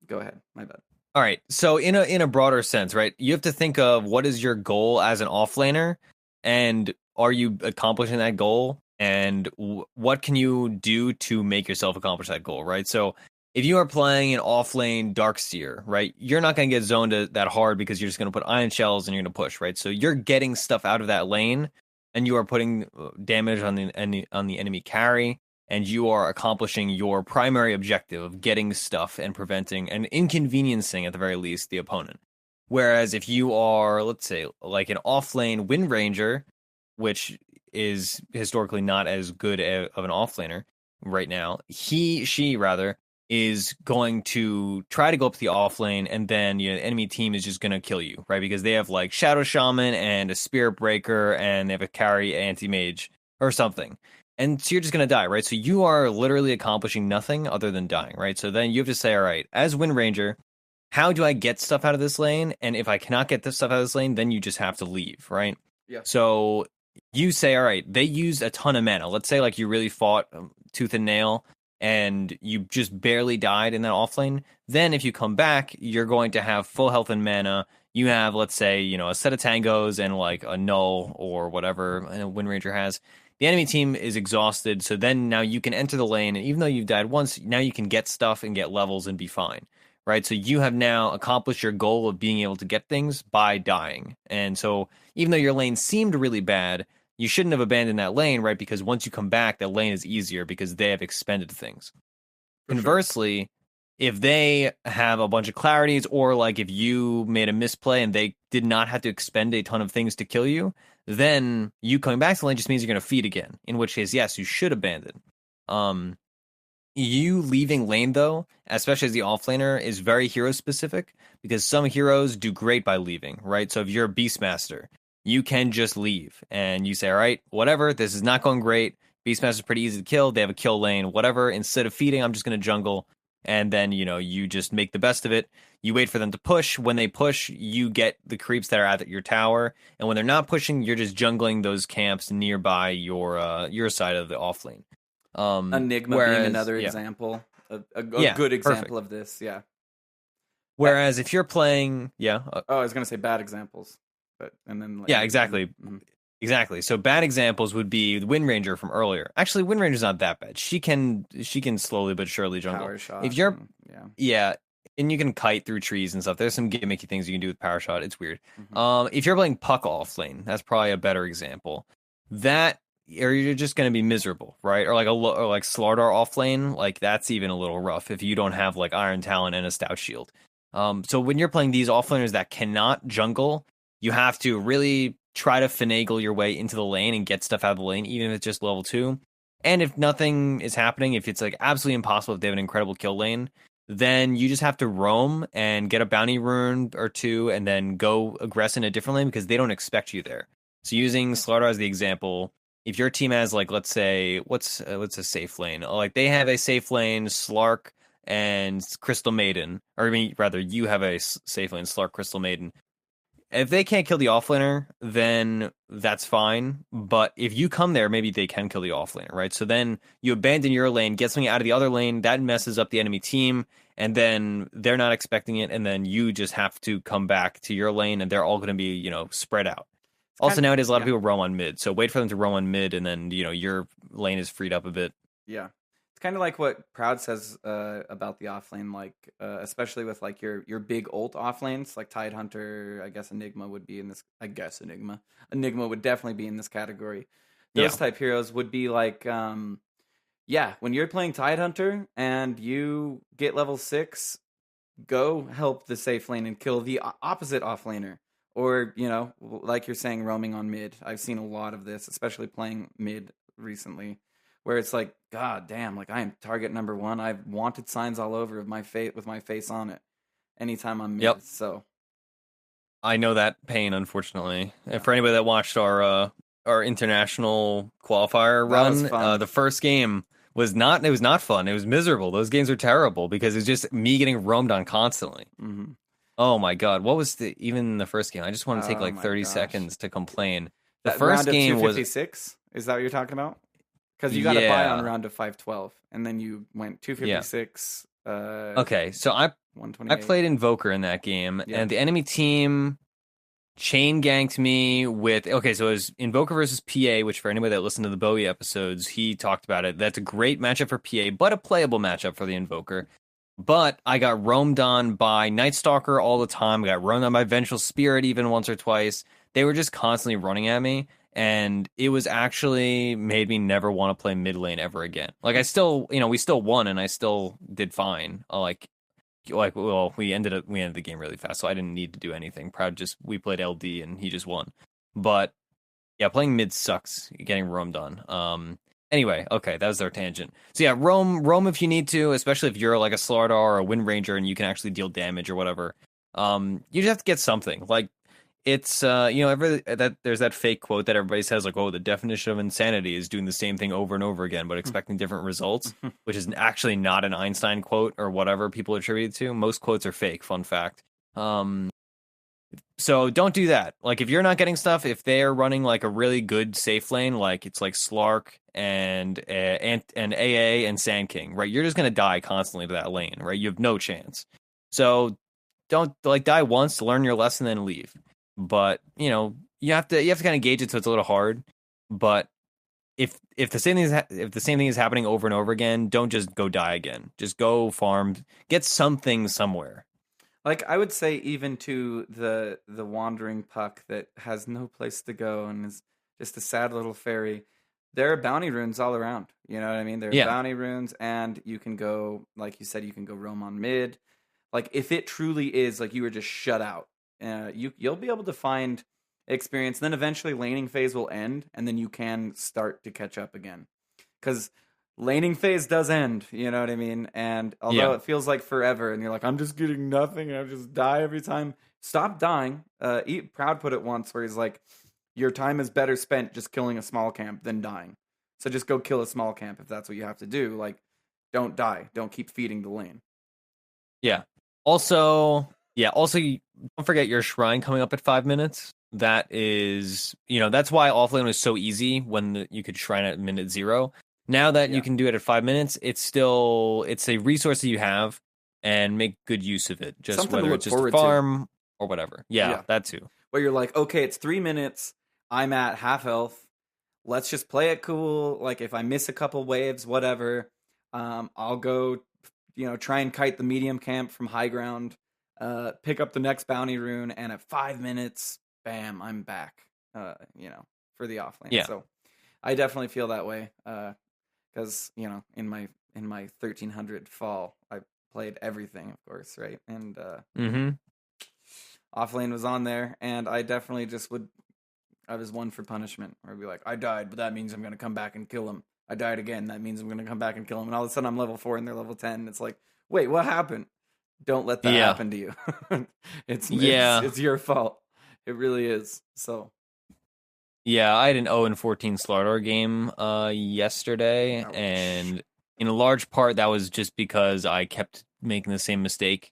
[SPEAKER 1] Go ahead. My bad.
[SPEAKER 2] All right. So in a broader sense, right? You have to think of what is your goal as an offlaner, and are you accomplishing that goal? And what can you do to make yourself accomplish that goal, right? So if you are playing an offlane Darkseer, right, you're not going to get zoned that hard because you're just going to put iron shells and you're going to push, right? So you're getting stuff out of that lane, and you are putting damage on the enemy carry, and you are accomplishing your primary objective of getting stuff and preventing and inconveniencing, at the very least, the opponent. Whereas if you are, let's say, like an offlane Wind Ranger, which is historically not as good of an offlaner right now, she rather, is going to try to go up the offlane, and then the enemy team is just going to kill you, right? Because they have like Shadow Shaman and a Spirit Breaker, and they have a carry anti-mage or something. And so you're just going to die, right? So you are literally accomplishing nothing other than dying, right? So then you have to say, all right, as Wind Ranger, how do I get stuff out of this lane? And if I cannot get this stuff out of this lane, then you just have to leave, right?
[SPEAKER 1] Yeah.
[SPEAKER 2] So you say, all right, they used a ton of mana. Let's say like you really fought tooth and nail and you just barely died in that off lane. Then if you come back, you're going to have full health and mana. You have, let's say, a set of tangos and like a null or whatever a Wind Ranger has. The enemy team is exhausted, so then now you can enter the lane, and even though you've died once, now you can get stuff and get levels and be fine, right? So you have now accomplished your goal of being able to get things by dying. And so even though your lane seemed really bad, you shouldn't have abandoned that lane, right? Because once you come back, that lane is easier because they have expended things. Conversely, if they have a bunch of clarities, or like if you made a misplay and they did not have to expend a ton of things to kill you, then you coming back to the lane just means you're going to feed again. In which case, yes, you should abandon. You leaving lane, though, especially as the offlaner, is very hero specific because some heroes do great by leaving, right? So if you're a Beastmaster, you can just leave and you say, all right, whatever, this is not going great. Beastmaster's pretty easy to kill. They have a kill lane, whatever. Instead of feeding, I'm just going to jungle. And then, you just make the best of it. You wait for them to push. When they push, you get the creeps that are at your tower. And when they're not pushing, you're just jungling those camps nearby your side of the offlane.
[SPEAKER 1] Enigma being another example, a good example of this. Yeah.
[SPEAKER 2] Whereas if you're playing,
[SPEAKER 1] I was gonna say bad examples, but and then
[SPEAKER 2] exactly. Exactly. So bad examples would be the Wind Ranger from earlier. Actually, Wind Ranger's not that bad. She can slowly but surely jungle.
[SPEAKER 1] Power shot.
[SPEAKER 2] If you're and you can kite through trees and stuff. There's some gimmicky things you can do with power shot. It's weird. If you're playing Puck off lane, that's probably a better example. Or you're just going to be miserable, right? Or like Slardar off lane, like that's even a little rough if you don't have like Iron Talon and a Stout Shield. So when you're playing these offlaners that cannot jungle, you have to really try to finagle your way into the lane and get stuff out of the lane, even if it's just level 2. And if nothing is happening, if it's like absolutely impossible if they have an incredible kill lane, then you just have to roam and get a bounty rune or two and then go aggress in a different lane because they don't expect you there. So using Slardar as the example, if your team has like, let's say, what's a safe lane? Like they have a safe lane, Slark and Crystal Maiden, or I mean, rather you have a safe lane, Slark, Crystal Maiden. If they can't kill the offlaner, then that's fine. But if you come there, maybe they can kill the offlaner, right? So then you abandon your lane, get something out of the other lane, that messes up the enemy team, and then they're not expecting it, and then you just have to come back to your lane, and they're all going to be, spread out. Also, nowadays, a lot of people roam on mid, so wait for them to roam on mid, and then, your lane is freed up a bit.
[SPEAKER 1] Yeah. It's kind of like what Proud says about the offlane, like especially with like your big ult offlanes, like Tidehunter. I guess Enigma would be in this. Enigma would definitely be in this category. Those type heroes would be like, when you're playing Tidehunter and you get level 6, go help the safe lane and kill the opposite offlaner. Or, like you're saying, roaming on mid. I've seen a lot of this, especially playing mid recently, where it's like, God damn, like I am target number 1. I've wanted signs all over of my face with my face on it, anytime I'm mid.
[SPEAKER 2] Yep.
[SPEAKER 1] So
[SPEAKER 2] I know that pain, unfortunately. And for anybody that watched our international qualifier
[SPEAKER 1] That was
[SPEAKER 2] run,
[SPEAKER 1] fun.
[SPEAKER 2] the first game was not. It was not fun. It was miserable. Those games are terrible because it's just me getting roamed on constantly.
[SPEAKER 1] Mm-hmm.
[SPEAKER 2] Oh my god, what was even the first game? I just want to take
[SPEAKER 1] Oh
[SPEAKER 2] like
[SPEAKER 1] my
[SPEAKER 2] 30
[SPEAKER 1] gosh.
[SPEAKER 2] seconds to complain. The
[SPEAKER 1] That
[SPEAKER 2] first
[SPEAKER 1] round of
[SPEAKER 2] game was
[SPEAKER 1] 256? Is that what you're talking about? Because you got to buy on
[SPEAKER 2] yeah,
[SPEAKER 1] round of 512, and then you went
[SPEAKER 2] yeah.
[SPEAKER 1] 256,
[SPEAKER 2] Okay, so I
[SPEAKER 1] 128.
[SPEAKER 2] played Invoker in that game,
[SPEAKER 1] Yeah.
[SPEAKER 2] and the enemy team chain ganked me with okay, so it was Invoker versus PA, which for anybody that listened to the Bowie episodes, he talked about it. That's a great matchup for PA, but a playable matchup for the Invoker. But I got roamed on by Night Stalker all the time. I got roamed on by Vengeful Spirit even once or twice. They were just constantly running at me, and it was actually made me never want to play mid lane ever again. Like I still, we still won, and I still did fine. Well, we ended the game really fast, so I didn't need to do anything. We played LD and he just won. But yeah, playing mid sucks. Getting roamed on. Anyway, okay, that was our tangent. So yeah, roam if you need to, especially if you're like a Slardar or a Wind Ranger and you can actually deal damage or whatever. You just have to get something. Like it's there's that fake quote that everybody says like, oh, the definition of insanity is doing the same thing over and over again but expecting different results, which is actually not an Einstein quote or whatever people attribute it to. Most quotes are fake, fun fact. So don't do that. Like if you're not getting stuff, if they're running like a really good safe lane, like it's like Slark and AA and Sand King, right? You're just gonna die constantly to that lane, right? You have no chance. So don't like die once, learn your lesson, then leave. But you have to kind of gauge it, so it's a little hard. But if the same thing is happening over and over again, don't just go die again. Just go farm, get something somewhere.
[SPEAKER 1] Like I would say, even to the wandering puck that has no place to go and is just a sad little fairy, there are bounty runes all around. You know what I mean? There are
[SPEAKER 2] Yeah.
[SPEAKER 1] bounty runes, and you can go, like you said, you can go roam on mid. Like if it truly is like you were just shut out, you'll be able to find experience. Then eventually laning phase will end, and then you can start to catch up again. Because laning phase does end, you know what I mean? And although it feels like forever, and you're like, I'm just getting nothing, and I just die every time. Stop dying. Proud put it once where he's like, your time is better spent just killing a small camp than dying. So just go kill a small camp if that's what you have to do. Like, don't die. Don't keep feeding the lane.
[SPEAKER 2] Yeah. Also, don't forget your shrine coming up at 5 minutes. That is, that's why offlane was so easy when you could shrine at minute 0. Now that you can do it at 5 minutes, it's a resource that you have, and make good use of it. Just
[SPEAKER 1] Something to
[SPEAKER 2] whether
[SPEAKER 1] look
[SPEAKER 2] it's just a
[SPEAKER 1] forward to.
[SPEAKER 2] farm or whatever. Yeah, that too.
[SPEAKER 1] Where you're like, okay, it's 3 minutes. I'm at half health. Let's just play it cool. Like if I miss a couple waves, whatever, I'll go, try and kite the medium camp from high ground, pick up the next bounty rune, and at 5 minutes, bam, I'm back. For the offlane.
[SPEAKER 2] Yeah.
[SPEAKER 1] So I definitely feel that way. Because in my 1300 fall, I played everything, of course, right? And offlane was on there, and I definitely I was one for punishment, where I'd be like, I died, but that means I'm gonna come back and kill him. I died again, that means I'm gonna come back and kill him. And all of a sudden, I'm level 4 and they're level 10. And it's like, wait, what happened? Don't let that happen to you. It's your fault. It really is. So.
[SPEAKER 2] Yeah, I had an 0-14 Slardar game yesterday,
[SPEAKER 1] Ouch.
[SPEAKER 2] and in a large part that was just because I kept making the same mistake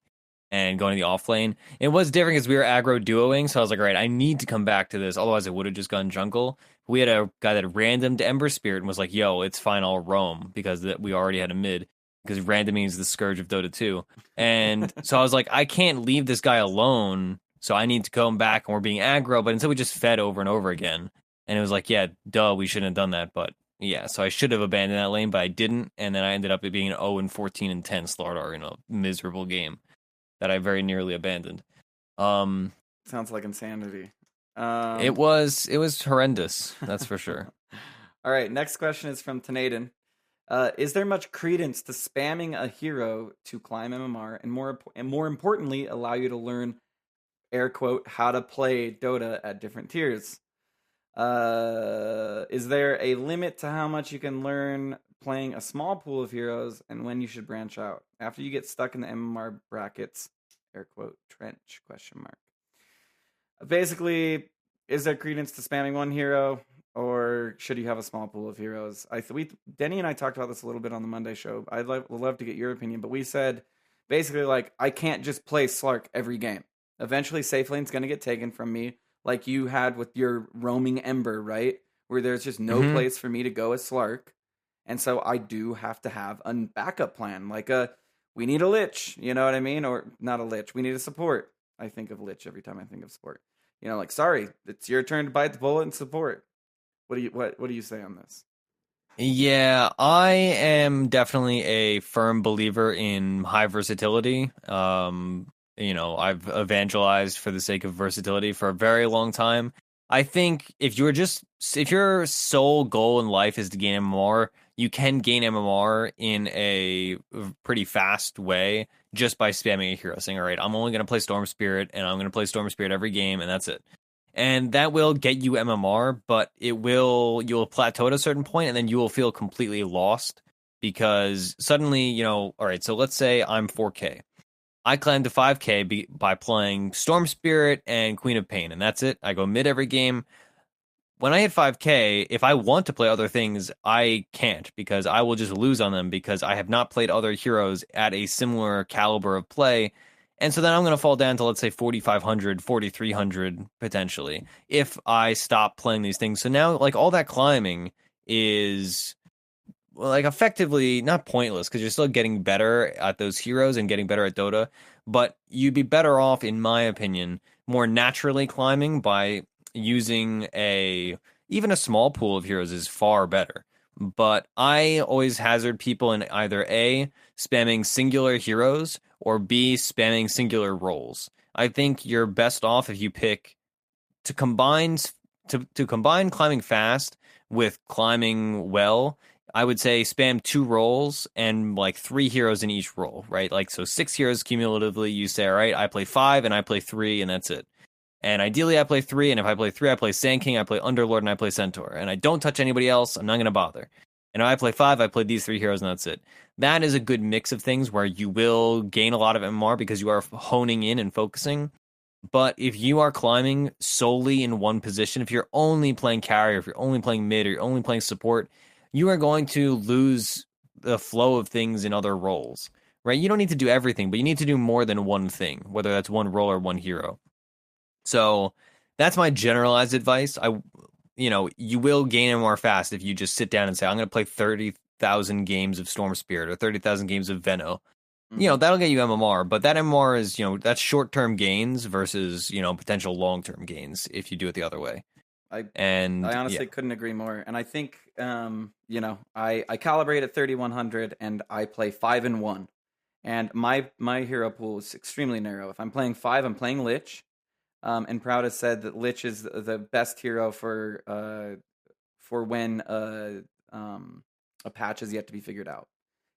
[SPEAKER 2] and going to the off lane. It was different because we were aggro duoing, so I was like, all right, I need to come back to this, otherwise I would have just gone jungle. We had a guy that randomed Ember Spirit and was like, yo, it's fine, I'll roam, because we already had a mid, because randoming is the scourge of Dota 2. And so I was like, I can't leave this guy alone, so I need to come back, and we're being aggro, but instead we just fed over and over again. And it was like, yeah, duh, we shouldn't have done that. But yeah, so I should have abandoned that lane, but I didn't. And then I ended up being an 0-14 and 10 Slardar in a miserable game that I very nearly abandoned.
[SPEAKER 1] Sounds like insanity.
[SPEAKER 2] It was horrendous, that's for sure.
[SPEAKER 1] All right, next question is from Tanaden. Is there much credence to spamming a hero to climb MMR, and more importantly, allow you to learn, air quote, how to play Dota at different tiers? Is there a limit to how much you can learn playing a small pool of heroes, and when you should branch out? After you get stuck in the MMR brackets, air quote, trench, question mark. Basically, is there credence to spamming one hero, or should you have a small pool of heroes? Denny and I talked about this a little bit on the Monday show. Would love to get your opinion, but we said basically like I can't just play Slark every game. Eventually, safe lane's going to get taken from me, like you had with your roaming Ember, right? Where there's just no place for me to go as Slark, and so I do have to have a backup plan, like we need a Lich, you know what I mean, or not a Lich. We need a support. I think of Lich every time I think of support. You know, like, sorry, it's your turn to bite the bullet and support. What do you say on this?
[SPEAKER 2] Yeah, I am definitely a firm believer in high versatility. I've evangelized for the sake of versatility for a very long time. I think if your sole goal in life is to gain MMR, you can gain MMR in a pretty fast way just by spamming a hero, saying, all right, I'm only going to play Storm Spirit, and I'm going to play Storm Spirit every game, and that's it. And that will get you MMR, but you'll plateau at a certain point, and then you will feel completely lost because suddenly, all right, so let's say I'm 4K. I climb to 5K by playing Storm Spirit and Queen of Pain, and that's it. I go mid every game. When I hit 5K, if I want to play other things, I can't because I will just lose on them because I have not played other heroes at a similar caliber of play. And so then I'm going to fall down to, let's say, 4,500, 4,300 potentially if I stop playing these things. So now, like, all that climbing is, like, effectively not pointless because you're still getting better at those heroes and getting better at Dota. But you'd be better off, in my opinion, more naturally climbing by using even a small pool of heroes is far better. But I always hazard people in either A, spamming singular heroes, or B, spamming singular roles. I think you're best off if you pick to combine climbing fast with climbing well. I would say spam 2 roles and like 3 heroes in each role, right? Like, so 6 heroes cumulatively. You say, all right, I play 5 and I play 3, and that's it. And ideally, I play 3, and if I play 3, I play Sand King, I play Underlord, and I play Centaur. And I don't touch anybody else. I'm not going to bother. And if I play 5, I play these 3 heroes, and that's it. That is a good mix of things where you will gain a lot of MMR because you are honing in and focusing. But if you are climbing solely in one position, if you're only playing carry, or if you're only playing mid, or you're only playing support, you are going to lose the flow of things in other roles, right? You don't need to do everything, but you need to do more than one thing, whether that's one role or one hero. So that's my generalized advice. You will gain MMR fast if you just sit down and say, I'm going to play 30,000 games of Storm Spirit or 30,000 games of Veno. Mm-hmm. That'll get you MMR, but that MMR is, that's short-term gains versus, potential long-term gains if you do it the other way.
[SPEAKER 1] I honestly couldn't agree more. And I think, I calibrate at 3,100 and I play 5 and 1. And my hero pool is extremely narrow. If I'm playing 5, I'm playing Lich. And Proud has said that Lich is the best hero for when a patch is yet to be figured out.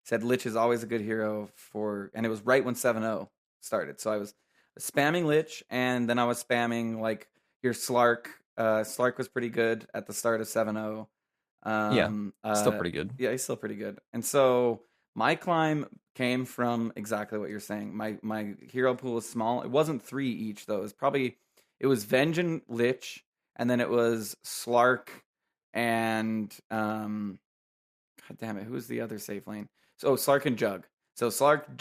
[SPEAKER 1] He said Lich is always a good hero and it was right when 7.0 started. So I was spamming Lich, and then I was spamming like your Slark. Slark was pretty good at the start of 7.0.
[SPEAKER 2] Still pretty good.
[SPEAKER 1] Yeah, he's still pretty good. And so my climb came from exactly what you're saying. My hero pool was small. It wasn't 3 each though. It was Venge and Lich, and then it was Slark and God damn it, who was the other safe lane? So Slark and Jug. So Slark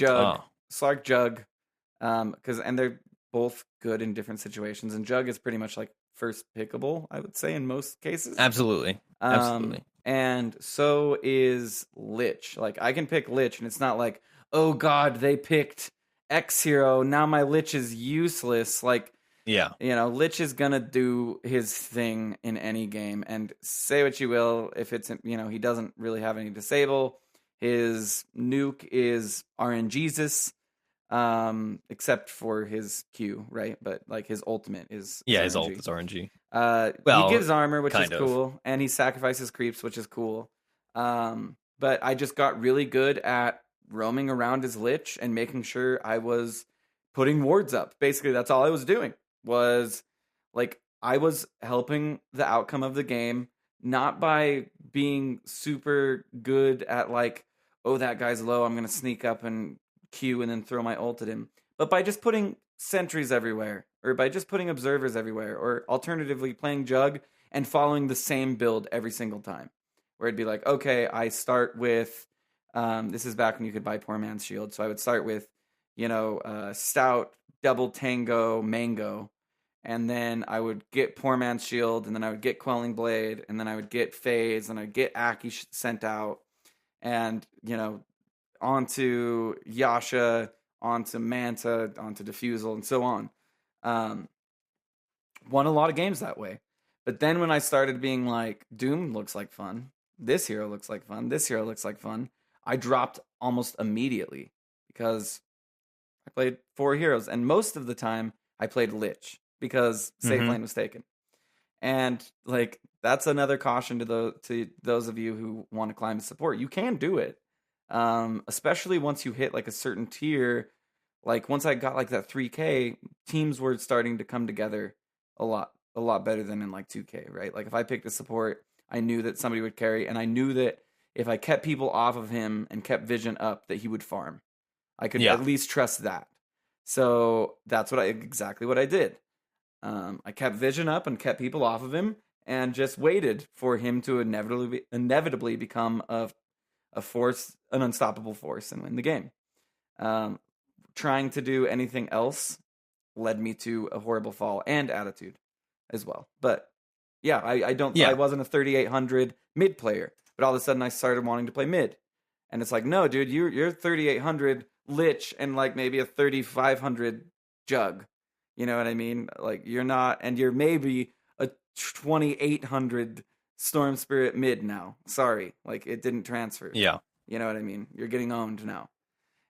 [SPEAKER 1] Jug, and they're both good in different situations. And Jug is pretty much like first pickable, I would say, in most cases.
[SPEAKER 2] Absolutely.
[SPEAKER 1] And so is Lich. Like, I can pick Lich, and it's not like, oh god, they picked X hero, now my Lich is useless. Like,
[SPEAKER 2] yeah,
[SPEAKER 1] Lich is gonna do his thing in any game. And say what you will, if it's, he doesn't really have any disable. His nuke is RNGesus, except for his Q, right? But like his ultimate is
[SPEAKER 2] his ult is RNG.
[SPEAKER 1] He gives armor, which is cool, and he sacrifices creeps, which is cool. But I just got really good at roaming around his Lich and making sure I was putting wards up. Basically, that's all I was doing. Was like I was helping the outcome of the game, not by being super good at like, oh, that guy's low, I'm gonna sneak up and Q and then throw my ult at him. But by just putting sentries everywhere, or by just putting observers everywhere, or alternatively playing Jug and following the same build every single time, where it'd be like, okay, I start with, this is back when you could buy Poor Man's Shield, so I would start with, Stout, Double Tango, Mango, and then I would get Poor Man's Shield, and then I would get Quelling Blade, and then I would get Phase, and I'd get Aki sent out, and, onto Yasha, onto Manta, onto Diffusal, and so on. Won a lot of games that way. But then when I started being like, Doom looks like fun, this hero looks like fun, this hero looks like fun, I dropped almost immediately because I played 4 heroes. And most of the time, I played Lich because safe lane was taken. And like that's another caution to those of you who want to climb support. You can do it, especially once you hit like a certain tier. Like once I got like that 3K, teams were starting to come together a lot better than in like 2K, right? Like if I picked a support, I knew that somebody would carry, and I knew that if I kept people off of him and kept vision up, that he would farm. I could at least trust that. So that's exactly what I did. I kept vision up and kept people off of him, and just waited for him to inevitably become a force, an unstoppable force, and win the game. Trying to do anything else led me to a horrible fall and attitude as well. But yeah, I wasn't a 3,800 mid player, but all of a sudden I started wanting to play mid, and it's like, no, dude, you're 3,800 Lich and like maybe a 3,500 Jug. You know what I mean? Like you're not, and you're maybe a 2,800 Storm Spirit mid now. Sorry, like it didn't transfer.
[SPEAKER 2] Yeah,
[SPEAKER 1] you know what I mean? You're getting owned now,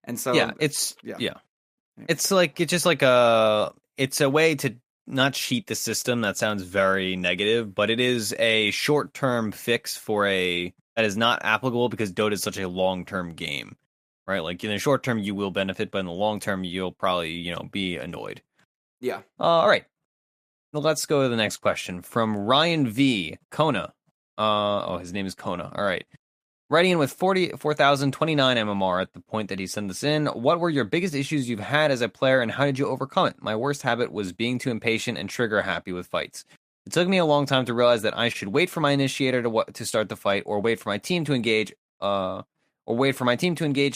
[SPEAKER 1] and so
[SPEAKER 2] it's like it's just like it's a way to not cheat the system. That sounds very negative, but it is a short-term fix for that is not applicable because Dota is such a long-term game, right? Like in the short term you will benefit, but in the long term you'll probably be annoyed.
[SPEAKER 1] Yeah.
[SPEAKER 2] All right. Well, let's go to the next question from Ryan V. Kona. His name is Kona. All right. Writing in with 44,029 MMR at the point that he sent this in. What were your biggest issues you've had as a player, and how did you overcome it? My worst habit was being too impatient and trigger happy with fights. It took me a long time to realize that I should wait for my initiator to start the fight, or wait for my team to engage,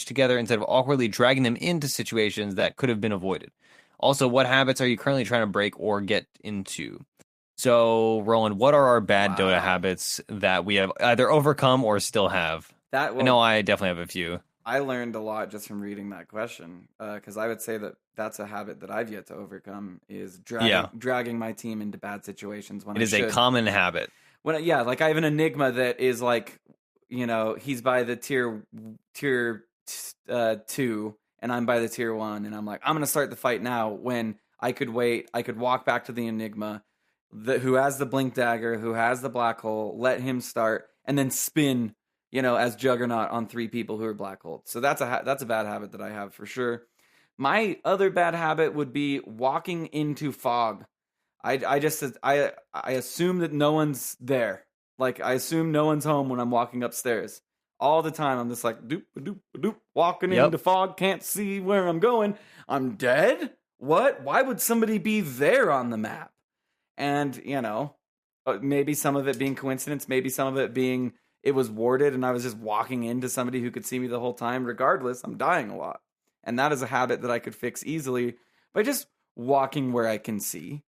[SPEAKER 2] together instead of awkwardly dragging them into situations that could have been avoided. Also, what habits are you currently trying to break or get into? So, Roland, what are our bad Dota habits that we have either overcome or still have? I know I definitely have a few.
[SPEAKER 1] I learned a lot just from reading that question, because I would say that that's a habit that I've yet to overcome, is dragging my team into bad situations when
[SPEAKER 2] it is a common habit.
[SPEAKER 1] Like I have an Enigma that is like, he's by the tier 2, and I'm by the tier 1, and I'm like, I'm going to start the fight now, when I could wait. I could walk back to the Enigma, who has the Blink Dagger, who has the Black Hole, let him start, and then spin, as Juggernaut on 3 people who are Black Hole. So that's a bad habit that I have for sure. My other bad habit would be walking into fog. I assume that no one's there. Like, I assume no one's home when I'm walking upstairs. All the time, I'm just like, doop, doop, doop, walking into fog, can't see where I'm going. I'm dead? What? Why would somebody be there on the map? And, maybe some of it being coincidence, maybe some of it being it was warded and I was just walking into somebody who could see me the whole time. Regardless, I'm dying a lot. And that is a habit that I could fix easily by just walking where I can see,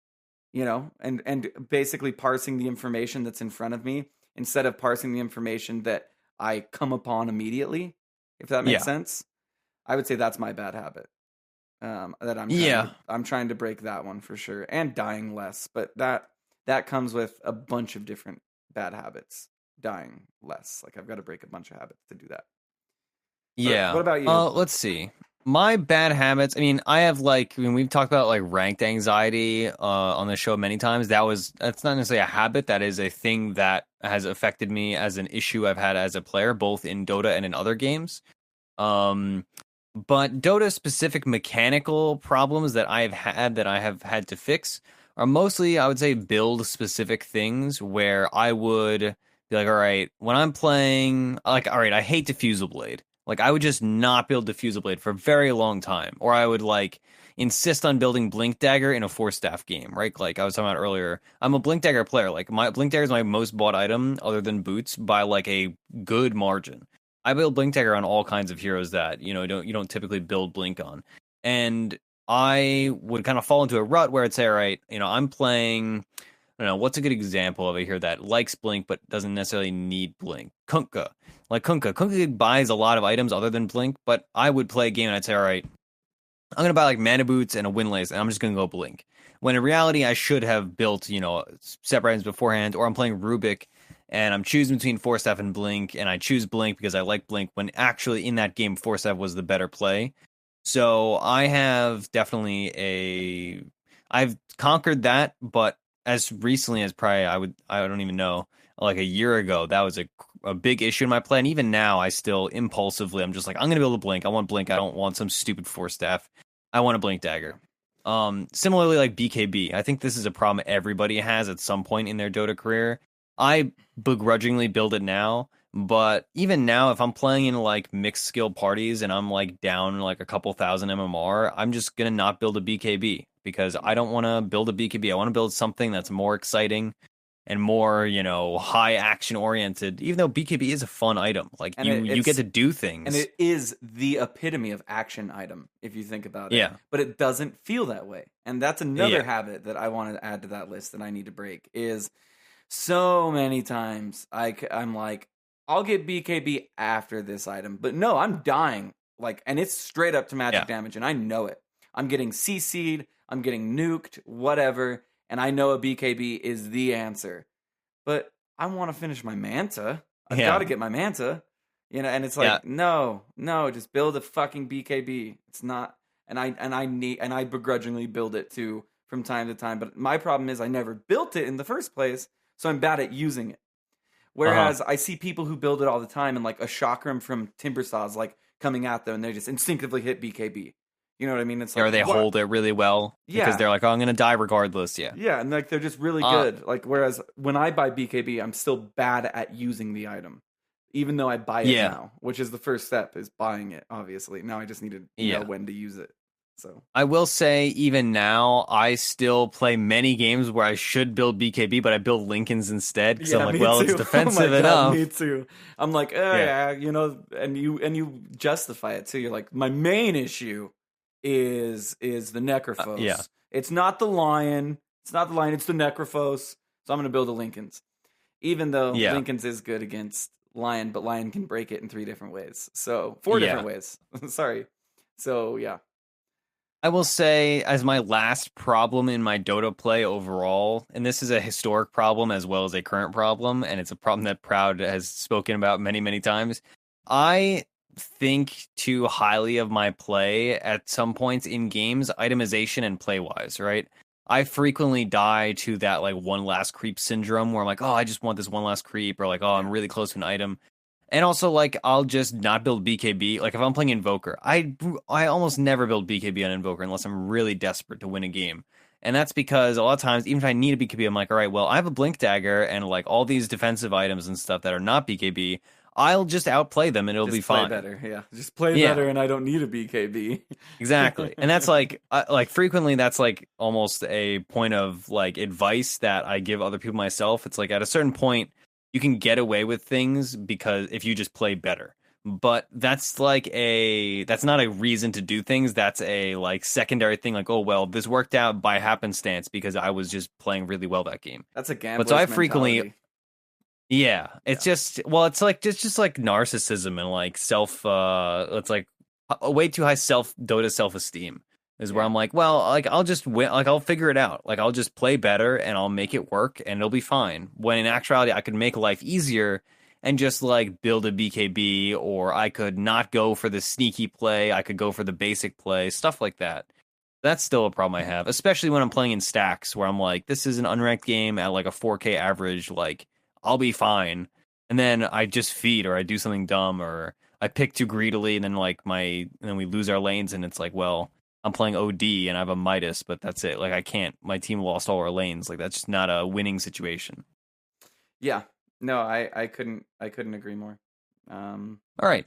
[SPEAKER 1] and basically parsing the information that's in front of me instead of parsing the information that I come upon immediately, if that makes sense. I would say that's my bad habit. That I'm trying to break that one for sure, and dying less. But that comes with a bunch of different bad habits. Dying less, like I've got to break a bunch of habits to do that.
[SPEAKER 2] Yeah.
[SPEAKER 1] What about you?
[SPEAKER 2] Let's see. My bad habits. I mean, we've talked about like ranked anxiety on the show many times. That's not necessarily a habit. That is a thing that has affected me as an issue I've had as a player, both in Dota and in other games. But Dota specific mechanical problems that I have had to fix are mostly, I would say, build specific things where I would be like, all right, when I'm playing, like, all right, I hate Diffusal Blade. Like, I would just not build Diffusal Blade for a very long time. Or I would, like, insist on building Blink Dagger in a 4-staff game, right? Like I was talking about earlier, I'm a Blink Dagger player. Like my Blink Dagger is my most bought item other than boots by like a good margin. I build Blink Dagger on all kinds of heroes that you don't typically build Blink on, and I would kind of fall into a rut where I'd say, all right, I'm playing. I don't know what's a good example of a hero that likes Blink but doesn't necessarily need Blink. Kunkka, like Kunkka buys a lot of items other than Blink, but I would play a game and I'd say, all right, I'm gonna buy like mana boots and a windlace, and I'm just gonna go Blink. When in reality, I should have built separate items beforehand, or I'm playing Rubik and I'm choosing between 4-staff and Blink, and I choose Blink because I like Blink. When actually in that game, 4-staff was the better play. So I have definitely I've conquered that, but as recently as probably I don't even know, like a year ago, that was a big issue in my play. And even now, I still impulsively, I'm just like, I'm going to be able to Blink. I want Blink. I don't want some stupid 4-staff. I want a Blink Dagger. Similarly, like BKB, I think this is a problem everybody has at some point in their Dota career. I begrudgingly build it now, but even now, if I'm playing in like mixed skill parties and I'm like down like a couple thousand MMR, I'm just going to not build a BKB because I don't want to build a BKB. I want to build something that's more exciting and more, high action oriented, even though BKB is a fun item. Like you get to do things.
[SPEAKER 1] And it is the epitome of action item, if you think about it.
[SPEAKER 2] Yeah.
[SPEAKER 1] But it doesn't feel that way. And that's another habit that I want to add to that list that I need to break is so many times I'm like, I'll get BKB after this item. But no, I'm dying. And it's straight up to magic damage, and I know it. I'm getting CC'd, I'm getting nuked, whatever. And I know a BKB is the answer. But I want to finish my Manta. I've got to get my Manta. And it's like, no, just build a fucking BKB. It's not, and I begrudgingly build it too from time to time. But my problem is I never built it in the first place, so I'm bad at using it. Whereas I see people who build it all the time, and like a Chakram from Timbersaw's like coming at them, and they just instinctively hit BKB. You know what I mean? It's like,
[SPEAKER 2] or they hold it really well because they're like, oh, I'm going to die regardless. Yeah.
[SPEAKER 1] Yeah. And like, they're just really good. Whereas when I buy BKB, I'm still bad at using the item, even though I buy it now, which is the first step is buying it. Obviously now I just need to know when to use it. So
[SPEAKER 2] I will say even now I still play many games where I should build BKB, but I build Lincolns instead. Cause I'm like, well, it's defensive enough.
[SPEAKER 1] Me too. I'm like, and you justify it too. You're like, my main issue is the Necrophos.
[SPEAKER 2] Yeah.
[SPEAKER 1] It's not the Lion. It's the Necrophos. So I'm going to build a Lincolns. Even though Lincolns is good against Lion, but Lion can break it in 3 different ways. So 4 different ways. Sorry. So yeah.
[SPEAKER 2] I will say as my last problem in my Dota play overall, and this is a historic problem as well as a current problem, and it's a problem that Proud has spoken about many, many times. I think too highly of my play at some points in games, itemization and play wise, right? I frequently die to that like one last creep syndrome where I'm like, oh, I just want this one last creep, or like, oh, I'm really close to an item. And also like I'll just not build BKB. Like if I'm playing Invoker, I almost never build BKB on Invoker unless I'm really desperate to win a game. And that's because a lot of times, even if I need a BKB, I'm like, all right, well, I have a Blink Dagger and like all these defensive items and stuff that are not BKB. I'll just outplay them and it'll be fine.
[SPEAKER 1] Better, yeah. Just play better, and I don't need a BKB.
[SPEAKER 2] Exactly, and that's like frequently that's like almost a point of like advice that I give other people myself. It's like at a certain point you can get away with things because if you just play better, but that's not a reason to do things. That's a like secondary thing. Like, oh well, this worked out by happenstance because I was just playing really well that game.
[SPEAKER 1] That's a gambler's
[SPEAKER 2] But so I
[SPEAKER 1] mentality.
[SPEAKER 2] frequently. Yeah, it's just like narcissism and like it's like a way too high Dota self-esteem is where I'm like, well, like I'll just win, like I'll figure it out. Like I'll just play better and I'll make it work and it'll be fine. When in actuality, I could make life easier and just like build a BKB, or I could not go for the sneaky play. I could go for the basic play, stuff like that. That's still a problem I have, especially when I'm playing in stacks where I'm like, this is an unranked game at like a 4K average, like I'll be fine. And then I just feed or I do something dumb or I pick too greedily and then then we lose our lanes and it's like, well, I'm playing OD and I have a Midas, but that's it. Like I can't, my team lost all our lanes. Like that's just not a winning situation.
[SPEAKER 1] Yeah. No, I couldn't agree more.
[SPEAKER 2] All right.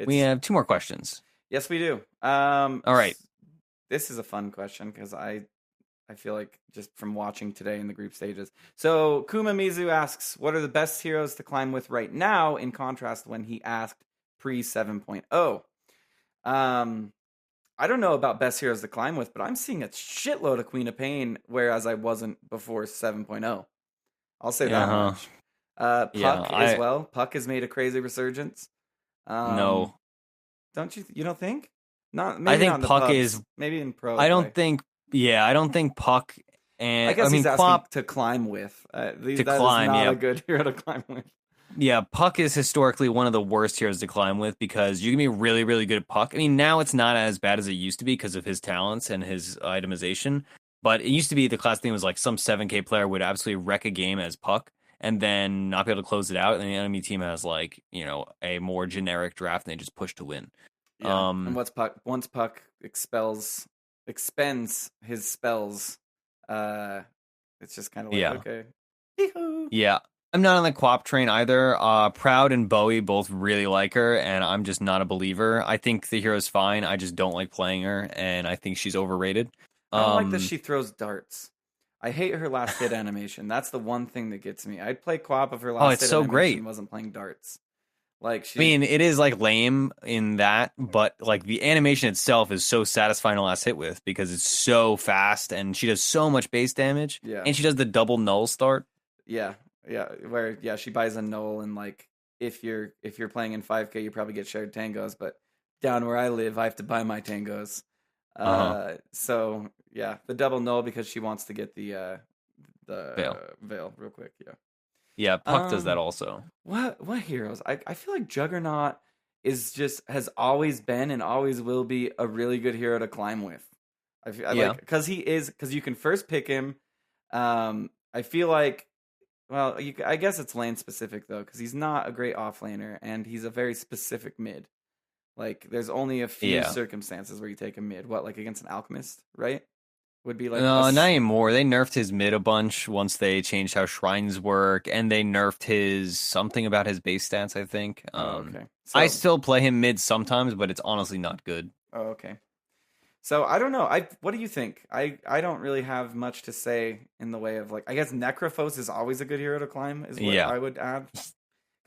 [SPEAKER 2] We have 2 more questions.
[SPEAKER 1] Yes, we do.
[SPEAKER 2] All right.
[SPEAKER 1] This is a fun question because I feel like just from watching today in the group stages. So Kuma Mizu asks, what are the best heroes to climb with right now? In contrast, when he asked pre 7.0. I don't know about best heroes to climb with, but I'm seeing a shitload of Queen of Pain, whereas I wasn't before 7.0. I'll say that much. Puck as well. Puck has made a crazy resurgence.
[SPEAKER 2] No,
[SPEAKER 1] don't you? You don't think? Not. Maybe
[SPEAKER 2] I think
[SPEAKER 1] not in the
[SPEAKER 2] Puck
[SPEAKER 1] pubs.
[SPEAKER 2] is.
[SPEAKER 1] Maybe in pro.
[SPEAKER 2] I don't think. Yeah, I don't think Puck. And
[SPEAKER 1] I guess he's asking
[SPEAKER 2] Quap
[SPEAKER 1] to climb with. That
[SPEAKER 2] climb,
[SPEAKER 1] is not a good hero to climb with.
[SPEAKER 2] Yeah, Puck is historically one of the worst heroes to climb with because you can be really, really good at Puck. I mean, now it's not as bad as it used to be because of his talents and his itemization. But it used to be the class thing was like some 7K player would absolutely wreck a game as Puck and then not be able to close it out. And the enemy team has like, a more generic draft and they just push to win.
[SPEAKER 1] Yeah. And once Puck expends his spells, it's just kind of like, okay.
[SPEAKER 2] Yeah. I'm not on the Quap train either. Proud and Bowie both really like her, and I'm just not a believer. I think the hero's fine. I just don't like playing her, and I think she's overrated.
[SPEAKER 1] I don't like that she throws darts. I hate her last hit animation. That's the one thing that gets me. I'd play Quap if her last hit animation
[SPEAKER 2] great.
[SPEAKER 1] Wasn't playing darts. Like
[SPEAKER 2] I mean, it is like lame in that, but like the animation itself is so satisfying to last hit with because it's so fast and she does so much base damage.
[SPEAKER 1] Yeah.
[SPEAKER 2] And she does the double null start.
[SPEAKER 1] Yeah. Where she buys a null and like if you're playing in 5K you probably get shared tangos, but down where I live I have to buy my tangos. So yeah, the double null because she wants to get the veil real quick.
[SPEAKER 2] Yeah, Puck does that also.
[SPEAKER 1] What heroes? I feel like Juggernaut has always been and always will be a really good hero to climb with. Because you can first pick him. I feel like, well, I guess it's lane specific though, because he's not a great offlaner and he's a very specific mid. Like there's only a few circumstances where you take a mid. What, like against an alchemist, right? Would be like
[SPEAKER 2] no, not anymore. They nerfed his mid a bunch once they changed how shrines work, and they nerfed his something about his base stats. I think.
[SPEAKER 1] Okay.
[SPEAKER 2] I still play him mid sometimes, but it's honestly not good.
[SPEAKER 1] Oh, okay. So I don't know. What do you think? I don't really have much to say in the way of like. I guess Necrophos is always a good hero to climb. Is what I would add.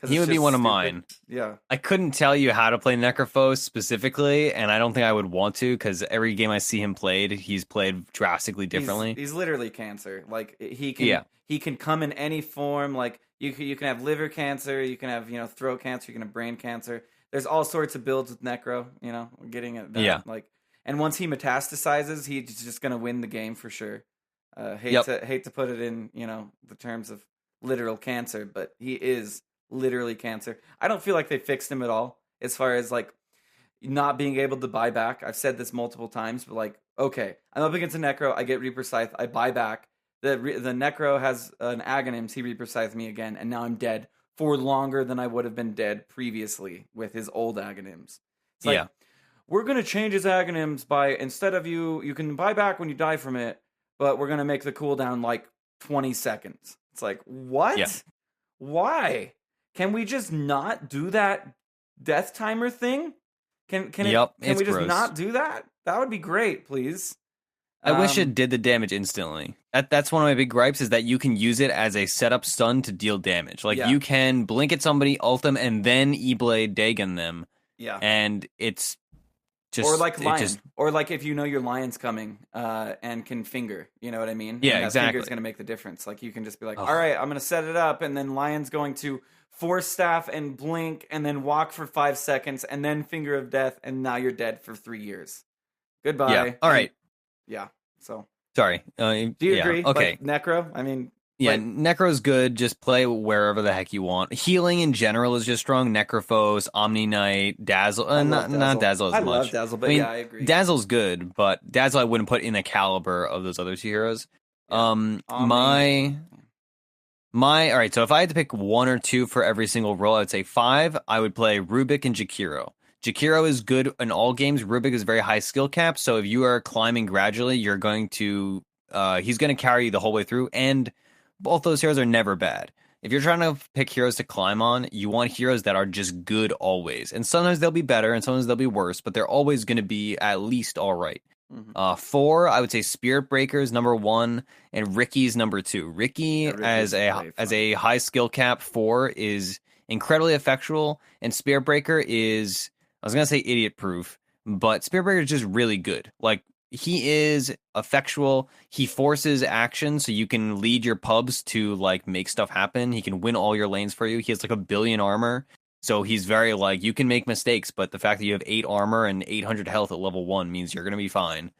[SPEAKER 2] He would be one of mine.
[SPEAKER 1] Yeah.
[SPEAKER 2] I couldn't tell you how to play Necrophos specifically, and I don't think I would want to because every game I see him played, he's played drastically differently.
[SPEAKER 1] He's literally cancer. Like he can come in any form. Like you can have liver cancer, you can have throat cancer, you can have brain cancer. There's all sorts of builds with Necro. Getting at that.
[SPEAKER 2] Yeah.
[SPEAKER 1] Like, and once he metastasizes, he's just gonna win the game for sure. Hate to put it in the terms of literal cancer, but he is literally cancer. I don't feel like they fixed him at all as far as like not being able to buy back. I've said this multiple times, but like, okay, I'm up against a Necro, I get Reaper Scythe, I buy back. The Necro has an Aghanims, he Reaper Scythe me again, and now I'm dead for longer than I would have been dead previously with his old Aghanims. It's like, we're going to change his Aghanims by, instead of you can buy back when you die from it, but we're going to make the cooldown like 20 seconds. It's like, what?
[SPEAKER 2] Yeah.
[SPEAKER 1] Why? Can we just not do that death timer thing? Can we just
[SPEAKER 2] gross.
[SPEAKER 1] not do that? That would be great, please.
[SPEAKER 2] I wish it did the damage instantly. That's one of my big gripes is that you can use it as a setup stun to deal damage. Like you can blink at somebody, ult them, and then E-Blade Dagon them.
[SPEAKER 1] Yeah.
[SPEAKER 2] And it's just...
[SPEAKER 1] Or like Lion. Or like if you know your Lion's coming and can finger. You know what I mean?
[SPEAKER 2] Yeah,
[SPEAKER 1] and
[SPEAKER 2] exactly.
[SPEAKER 1] Finger's going to make the difference. Like you can just be like, all right, I'm going to set it up, and then Lion's going to Force Staff and blink and then walk for 5 seconds and then Finger of Death, and now you're dead for 3 years. Goodbye.
[SPEAKER 2] Yeah. All right.
[SPEAKER 1] Yeah. So.
[SPEAKER 2] Sorry.
[SPEAKER 1] Do you agree?
[SPEAKER 2] Okay.
[SPEAKER 1] Like, Necro? I mean.
[SPEAKER 2] Yeah, Necro's good. Just play wherever the heck you want. Healing in general is just strong. Necrophos, Omni Knight, Dazzle. Not Dazzle as much.
[SPEAKER 1] I love Dazzle, but I agree.
[SPEAKER 2] Dazzle's good, but Dazzle I wouldn't put in the caliber of those other two heroes. Yeah. All right, so if I had to pick one or two for every single role, I would say 5. I would play Rubik and Jakiro. Jakiro is good in all games. Rubik is very high skill cap, so if you are climbing gradually, you're going to he's going to carry you the whole way through, and both those heroes are never bad. If you're trying to pick heroes to climb on, you want heroes that are just good always. And sometimes they'll be better, and sometimes they'll be worse, but they're always going to be at least all right.
[SPEAKER 1] Mhm.
[SPEAKER 2] 4, I would say Spirit Breaker's number 1 and Ricky's number 2. Ricky
[SPEAKER 1] Ricky's
[SPEAKER 2] as
[SPEAKER 1] way
[SPEAKER 2] a high skill cap 4 is incredibly effectual, and Spirit Breaker is, I was gonna say idiot proof, but Spirit Breaker is just really good. Like, he is effectual. He forces action, so you can lead your pubs to like make stuff happen. He can win all your lanes for you. He has like 1,000,000,000 armor. So he's very like, you can make mistakes, but the fact that you have 8 armor and 800 health at level 1 means you're gonna be fine.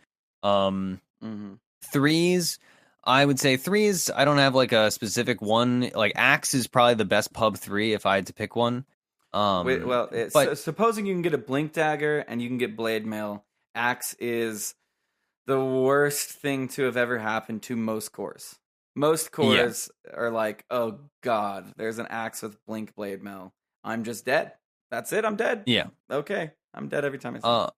[SPEAKER 1] Mhm.
[SPEAKER 2] Threes, I would say threes. I don't have like a specific one. Like Axe is probably the best pub 3 if I had to pick one.
[SPEAKER 1] Wait, well,
[SPEAKER 2] But
[SPEAKER 1] supposing you can get a blink dagger and you can get blade mail, axe is the worst thing to have ever happened to most cores. Most
[SPEAKER 2] yeah,
[SPEAKER 1] cores are like, oh god, there's an axe with blink blade mail. I'm just dead. That's it. I'm dead.
[SPEAKER 2] yeah.
[SPEAKER 1] Okay, I'm dead every time I see it.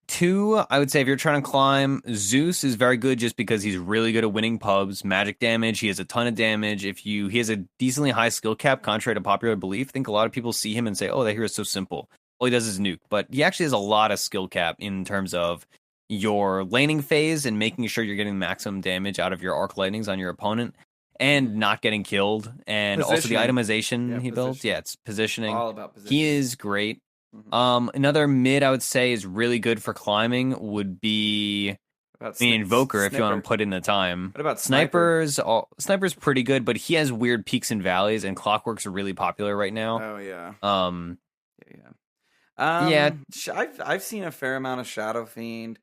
[SPEAKER 2] 2, I would say if you're trying to climb, Zeus is very good just because he's really good at winning pubs, magic damage. He has a ton of damage. He has a decently high skill cap, contrary to popular belief. I think a lot of people see him and say, "Oh, that hero is so simple." All he does is nuke, but he actually has a lot of skill cap in terms of your laning phase and making sure you're getting maximum damage out of your arc lightnings on your opponent and not getting killed. And also the
[SPEAKER 1] Positioning.
[SPEAKER 2] itemization
[SPEAKER 1] Yeah,
[SPEAKER 2] he builds. Yeah,
[SPEAKER 1] positioning.
[SPEAKER 2] it's positioning.
[SPEAKER 1] All about
[SPEAKER 2] He
[SPEAKER 1] positioning.
[SPEAKER 2] is great.
[SPEAKER 1] Mhm.
[SPEAKER 2] Another mid I would say is really good for climbing would be, I
[SPEAKER 1] What about
[SPEAKER 2] mean, Invoker if you want
[SPEAKER 1] Snipper?
[SPEAKER 2] to put in the time.
[SPEAKER 1] What about Sniper?
[SPEAKER 2] Sniper's pretty good, but he has weird peaks and valleys, and Clockworks are really popular right now.
[SPEAKER 1] Oh yeah,
[SPEAKER 2] Um,
[SPEAKER 1] yeah.
[SPEAKER 2] yeah.
[SPEAKER 1] I've seen a fair amount of Shadow Fiend.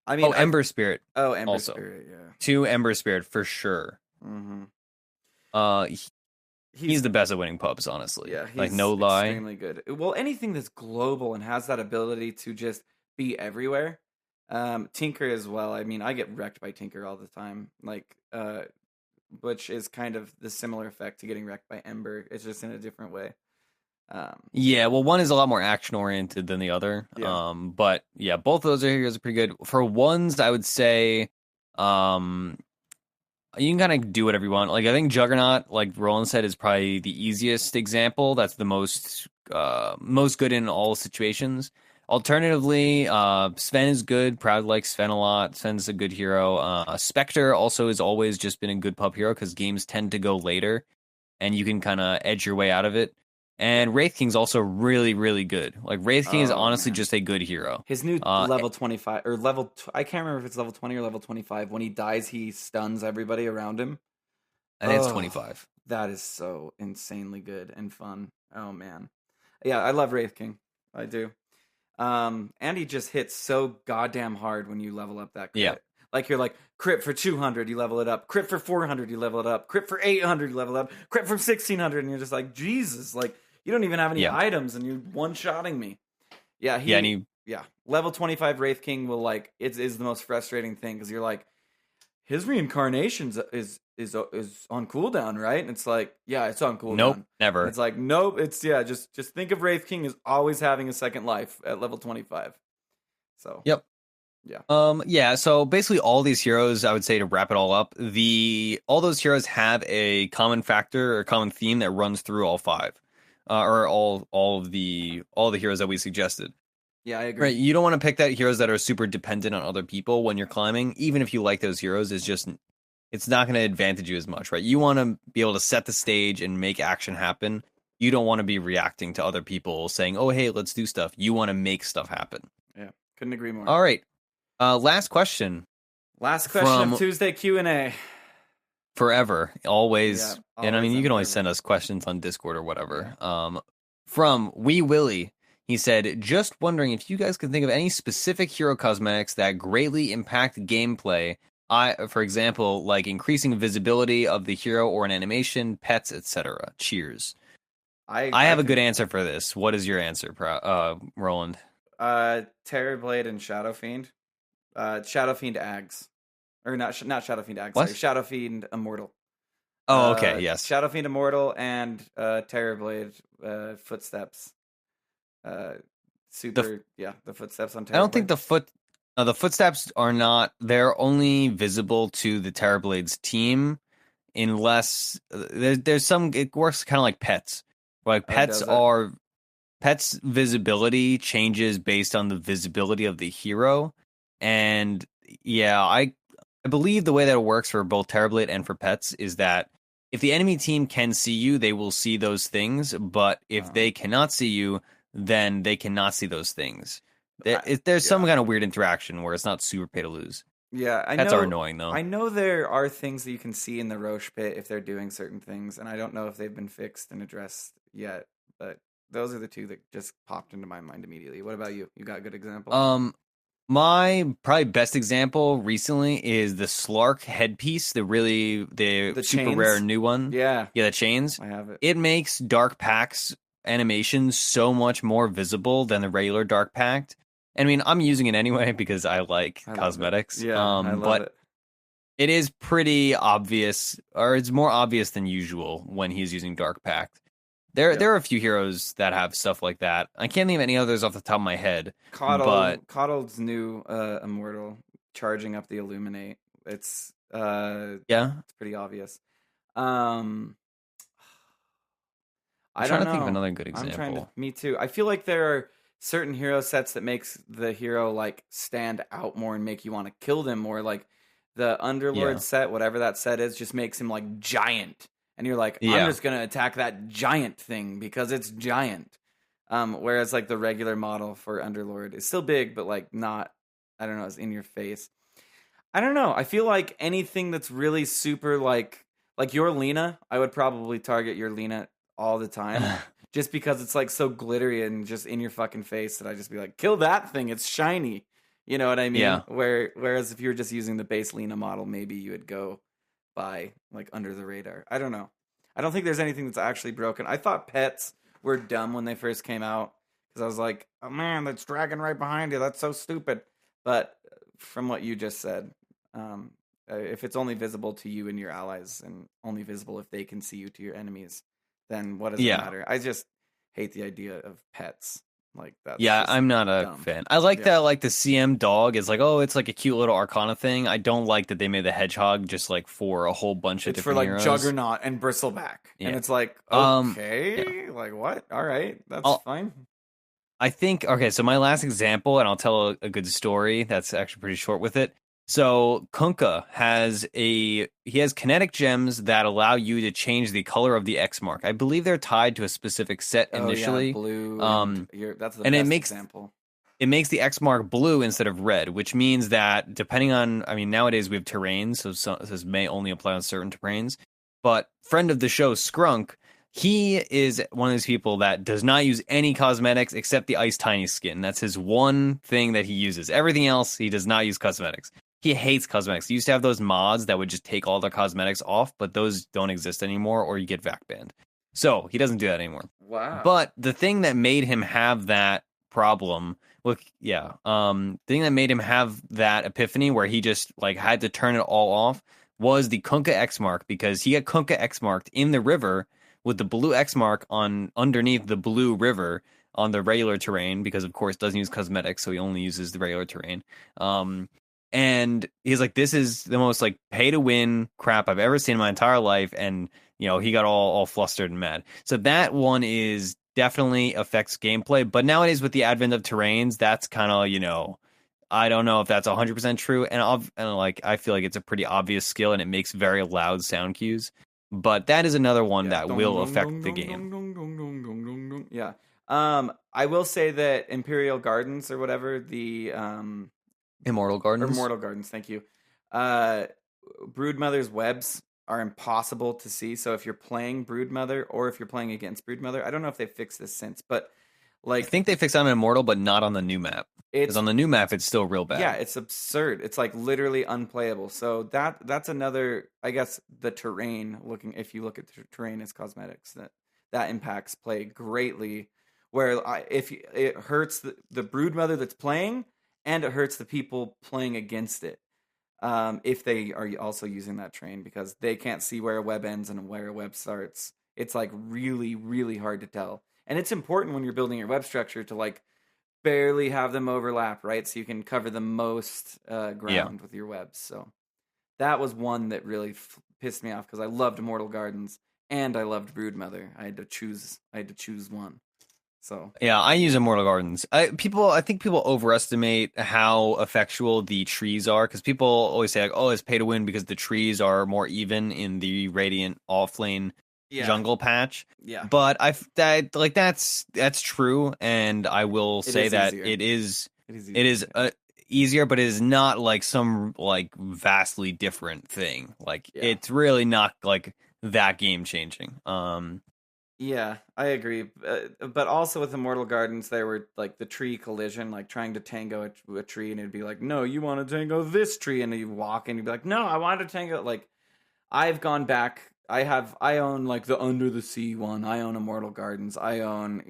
[SPEAKER 1] I mean,
[SPEAKER 2] Oh, Ember Spirit
[SPEAKER 1] Ember
[SPEAKER 2] also.
[SPEAKER 1] Spirit, yeah.
[SPEAKER 2] 2 Ember Spirit for sure.
[SPEAKER 1] Mm-hmm.
[SPEAKER 2] Uh, he's the best at winning pubs, honestly.
[SPEAKER 1] Yeah,
[SPEAKER 2] Like,
[SPEAKER 1] he's
[SPEAKER 2] no lie.
[SPEAKER 1] extremely good. Well, anything that's global and has that ability to just be everywhere. Tinker as well. I mean, I get wrecked by Tinker all the time. Like, which is kind of the similar effect to getting wrecked by Ember. It's just in a different way.
[SPEAKER 2] Yeah, well, one is a lot more action oriented than the other.
[SPEAKER 1] Yeah.
[SPEAKER 2] But yeah, both of those heroes are pretty good. For ones, I would say, um, you can kind of do whatever you want. Like, I think Juggernaut, like Roland said, is probably the easiest example. That's the most good in all situations. Alternatively, Sven is good. Proud likes Sven a lot. Sven's a good hero. Spectre also has always just been a good pub hero because games tend to go later, and you can kind of edge your way out of it. And Wraith King's also really, really good. Like, Wraith King is
[SPEAKER 1] Oh
[SPEAKER 2] honestly
[SPEAKER 1] man,
[SPEAKER 2] just a good hero.
[SPEAKER 1] his new
[SPEAKER 2] Uh,
[SPEAKER 1] level 25 or I can't remember if it's level 20 or level 25. When he dies, he stuns everybody around him.
[SPEAKER 2] I think it's
[SPEAKER 1] Oh,
[SPEAKER 2] 25.
[SPEAKER 1] that is so insanely good and fun. Oh man, yeah, I love Wraith King. I do. And he just hits so goddamn hard when you level up that crit.
[SPEAKER 2] Yeah.
[SPEAKER 1] Like you're like crit for 200, you level it up. Crit for 400, you level it up. Crit for 800, you level it up. Crit for 1600, and you're just like Jesus. Like you don't even have any
[SPEAKER 2] Yeah.
[SPEAKER 1] items, and you're one shotting me. Yeah,
[SPEAKER 2] Yeah, and he
[SPEAKER 1] yeah. Level 25 Wraith King will like it is the most frustrating thing because you're like his reincarnations is on cooldown, right? And it's like, yeah, it's on cooldown.
[SPEAKER 2] Nope,
[SPEAKER 1] And
[SPEAKER 2] never.
[SPEAKER 1] it's like, nope, it's yeah, just think of Wraith King as always having a second life at level 25. So
[SPEAKER 2] Yep.
[SPEAKER 1] yeah.
[SPEAKER 2] Yeah, so basically all these heroes, I would say to wrap it all up, all those heroes have a common factor or common theme that runs through all 5. Or all the heroes that we suggested.
[SPEAKER 1] Yeah, I agree.
[SPEAKER 2] Right, you don't want to pick that heroes that are super dependent on other people when you're climbing, even if you like those heroes, it's not going to advantage you as much, right? You want to be able to set the stage and make action happen. You don't want to be reacting to other people saying, "Oh, hey, let's do stuff." You want to make stuff happen.
[SPEAKER 1] Yeah, couldn't agree more.
[SPEAKER 2] All right. Last question.
[SPEAKER 1] Last question of Tuesday Q&A.
[SPEAKER 2] Forever, always.
[SPEAKER 1] Yeah,
[SPEAKER 2] And I mean,
[SPEAKER 1] always
[SPEAKER 2] you can
[SPEAKER 1] and
[SPEAKER 2] always
[SPEAKER 1] forever.
[SPEAKER 2] send us questions on Discord or whatever. From Wee Willie, he said, just wondering if you guys can think of any specific hero cosmetics that greatly impact gameplay. For example, like increasing visibility of the hero or an animation, pets, etc. Cheers. I have a good answer for this. What is your answer, Roland?
[SPEAKER 1] Terrorblade and Shadow Fiend. Shadow Fiend Ags. Or not Shadow Fiend Ags,
[SPEAKER 2] What?
[SPEAKER 1] sorry, Shadow Fiend Immortal.
[SPEAKER 2] Oh, okay, yes.
[SPEAKER 1] Shadow Fiend Immortal and Terrorblade Footsteps. The Footsteps on Terrorblade.
[SPEAKER 2] I don't think the footsteps are not. They're only visible to the Terrorblade's team, unless there's some. It works kind of like pets. Like pets' visibility changes based on the visibility of the hero, and I believe the way that it works for both Terrorblade and for pets is that if the enemy team can see you, they will see those things. But if they cannot see you, then they cannot see those things. There's some kind of weird interaction where it's not super pay to lose.
[SPEAKER 1] Yeah,
[SPEAKER 2] Pets are annoying though.
[SPEAKER 1] I know there are things that you can see in the Roche pit if they're doing certain things, and I don't know if they've been fixed and addressed yet. But those are the two that just popped into my mind immediately. What about you? You got a good example?
[SPEAKER 2] My probably best example recently is the Slark headpiece, the super
[SPEAKER 1] chains?
[SPEAKER 2] rare new one.
[SPEAKER 1] Yeah,
[SPEAKER 2] the chains.
[SPEAKER 1] I have it.
[SPEAKER 2] It makes Dark Pack's animation so much more visible than the regular Dark Pact. I mean, I'm using it anyway because I like cosmetics.
[SPEAKER 1] Yeah, I love
[SPEAKER 2] but
[SPEAKER 1] it.
[SPEAKER 2] it is pretty obvious, or it's more obvious than usual when he's using Dark Pact. There are a few heroes that have stuff like that. I can't name any others off the top of my head.
[SPEAKER 1] Coddled's new immortal charging up the Illuminate. It's it's pretty obvious.
[SPEAKER 2] I'm trying to think of another good example.
[SPEAKER 1] Me too. I feel like there are certain hero sets that makes the hero like stand out more and make you want to kill them more. Like the Underlord set, whatever that set is, just makes him like giant. And you're like, I'm just going to attack that giant thing because it's giant. Whereas like the regular model for Underlord is still big, but like not, I don't know, it's in your face. I don't know. I feel like anything that's really super like your Lena, I would probably target your Lena all the time. Just because it's like so glittery and just in your fucking face that I just be like, kill that thing. It's shiny. You know what I mean?
[SPEAKER 2] Yeah.
[SPEAKER 1] Whereas if you were just using the base Lena model, maybe you would go by like under the radar. I don't know. I don't think there's anything that's actually broken. I thought pets were dumb when they first came out because I was like, oh man, that's dragon right behind you. That's so stupid. But from what you just said, if it's only visible to you and your allies and only visible if they can see you to your enemies, then what does it matter? I just hate the idea of pets. Like that.
[SPEAKER 2] Yeah, I'm not a fan. I like that like the CM dog is like, oh, it's like a cute little Arcana thing. I don't like that they made the hedgehog just like for a whole bunch of different heroes.
[SPEAKER 1] It's for like Juggernaut and Bristleback. Yeah. And it's like, okay, like what? All right, that's fine.
[SPEAKER 2] I think, okay, so my last example, and I'll tell a good story that's actually pretty short with it. So Kunkka has kinetic gems that allow you to change the color of the X mark. I believe they're tied to a specific set initially.
[SPEAKER 1] Yeah, blue. That's the best example.
[SPEAKER 2] It makes the X mark blue instead of red, which means that depending on, I mean, nowadays we have terrains, so this may only apply on certain terrains. But friend of the show, Skrunk, he is one of those people that does not use any cosmetics except the Ice Tiny skin. That's his one thing that he uses. Everything else, he does not use cosmetics. He hates cosmetics. He used to have those mods that would just take all their cosmetics off, but those don't exist anymore, or you get vac banned. So he doesn't do that anymore.
[SPEAKER 1] Wow.
[SPEAKER 2] But the thing that made him have that problem, the thing that made him have that epiphany where he just like had to turn it all off was the Kunkka X mark, because he got Kunkka X marked in the river with the blue X mark on underneath the blue river on the regular terrain, because of course doesn't use cosmetics, so he only uses the regular terrain. And he's like, this is the most like pay to win crap I've ever seen in my entire life. And, you know, he got all flustered and mad. So that one is definitely affects gameplay. But nowadays with the advent of terrains, that's kind of, you know, I don't know if that's 100% true. And I feel like it's a pretty obvious skill and it makes very loud sound cues. But that is another one that will affect the game.
[SPEAKER 1] Yeah. I will say that Imperial Gardens or whatever, the
[SPEAKER 2] Immortal
[SPEAKER 1] Gardens, thank you. Broodmother's webs are impossible to see. So if you're playing Broodmother or if you're playing against Broodmother, I don't know if they've fixed this since, but like
[SPEAKER 2] I think they fixed it on Immortal, but not on the new map. Because on the new map, it's still real bad.
[SPEAKER 1] Yeah, it's absurd. It's like literally unplayable. So that's another, I guess, the terrain. If you look at the terrain as cosmetics, that impacts play greatly. Where it hurts the Broodmother that's playing, and it hurts the people playing against it. If they are also using that terrain, because they can't see where a web ends and where a web starts. It's like really, really hard to tell. And it's important when you're building your web structure to like barely have them overlap, right? So you can cover the most ground with your webs. So that was one that really pissed me off because I loved Immortal Gardens and I loved Broodmother. I had to choose one. So
[SPEAKER 2] Yeah, I use Immortal Gardens. I think people overestimate how effectual the trees are because people always say like, "Oh, it's pay to win because the trees are more even in the Radiant offlane
[SPEAKER 1] yeah,
[SPEAKER 2] jungle patch."
[SPEAKER 1] yeah,
[SPEAKER 2] But that's true, and I will
[SPEAKER 1] it
[SPEAKER 2] say
[SPEAKER 1] is
[SPEAKER 2] that
[SPEAKER 1] easier. It is
[SPEAKER 2] it
[SPEAKER 1] easier.
[SPEAKER 2] is easier, but it is not like some like vastly different thing. Like
[SPEAKER 1] Yeah.
[SPEAKER 2] it's really not like that game changing.
[SPEAKER 1] Yeah, I agree. But also with Immortal Gardens, there were like the tree collision, like trying to tango a tree, and it'd be like, no, you want to tango this tree, and you walk, and you'd be like, no, I want to tango. Like, I've gone back. I own like the Under the Sea one. I own Immortal Gardens. I own,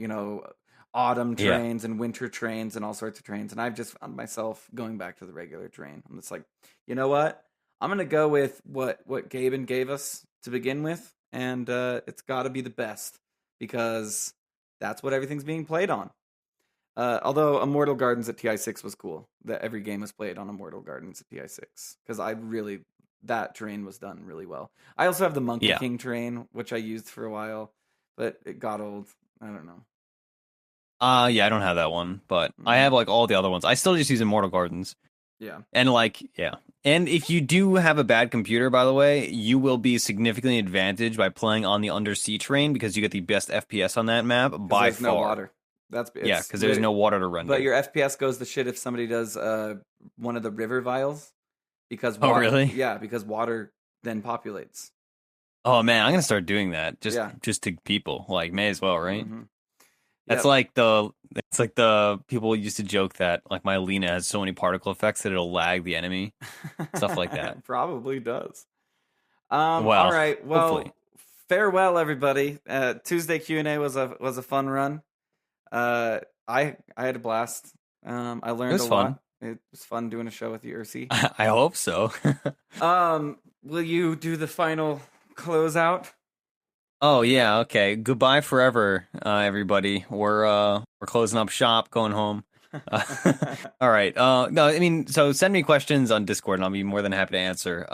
[SPEAKER 1] autumn
[SPEAKER 2] Yeah.
[SPEAKER 1] trains and winter trains and all sorts of trains. And I've just found myself going back to the regular train. I'm just like, you know what? I'm gonna go with what Gaben gave us to begin with, and it's got to be the best because that's what everything's being played on. Although Immortal Gardens at TI6 was cool, that every game was played on Immortal Gardens at TI6 because that terrain was done really well. I also have the Monkey
[SPEAKER 2] Yeah.
[SPEAKER 1] King terrain, which I used for a while, but it got old. I don't know.
[SPEAKER 2] Yeah, I don't have that one, but I
[SPEAKER 1] Mm,
[SPEAKER 2] have like all the other ones. I still just use Immortal Gardens.
[SPEAKER 1] yeah.
[SPEAKER 2] And like, yeah. And if you do have a bad computer, by the way, you will be significantly advantaged by playing on the undersea terrain because you get the best FPS on that map
[SPEAKER 1] Because
[SPEAKER 2] by
[SPEAKER 1] there's no
[SPEAKER 2] far.
[SPEAKER 1] water. That's
[SPEAKER 2] Yeah,
[SPEAKER 1] it's
[SPEAKER 2] because there's no water to
[SPEAKER 1] but
[SPEAKER 2] render.
[SPEAKER 1] your FPS goes to shit if somebody does one of the river vials because
[SPEAKER 2] Oh, really?
[SPEAKER 1] because water then populates.
[SPEAKER 2] Oh man, I'm gonna start doing that
[SPEAKER 1] Yeah.
[SPEAKER 2] just to people. Like, may as well, right?
[SPEAKER 1] Mm-hmm.
[SPEAKER 2] That's
[SPEAKER 1] Yep.
[SPEAKER 2] like the people used to joke that like my Lena has so many particle effects that it'll lag the enemy, stuff like that.
[SPEAKER 1] Probably does. All
[SPEAKER 2] Well,
[SPEAKER 1] right.
[SPEAKER 2] hopefully.
[SPEAKER 1] Well, farewell, everybody. Tuesday Q&A was a fun run. Uh, I had a blast. I
[SPEAKER 2] It
[SPEAKER 1] learned a
[SPEAKER 2] was fun.
[SPEAKER 1] lot. It was fun doing a show with you, Ursi.
[SPEAKER 2] I hope so.
[SPEAKER 1] Will you do the final closeout?
[SPEAKER 2] Oh yeah, okay. Goodbye forever, everybody. We're closing up shop, going home. Uh, all right. No, I mean, so send me questions on Discord, and I'll be more than happy to answer.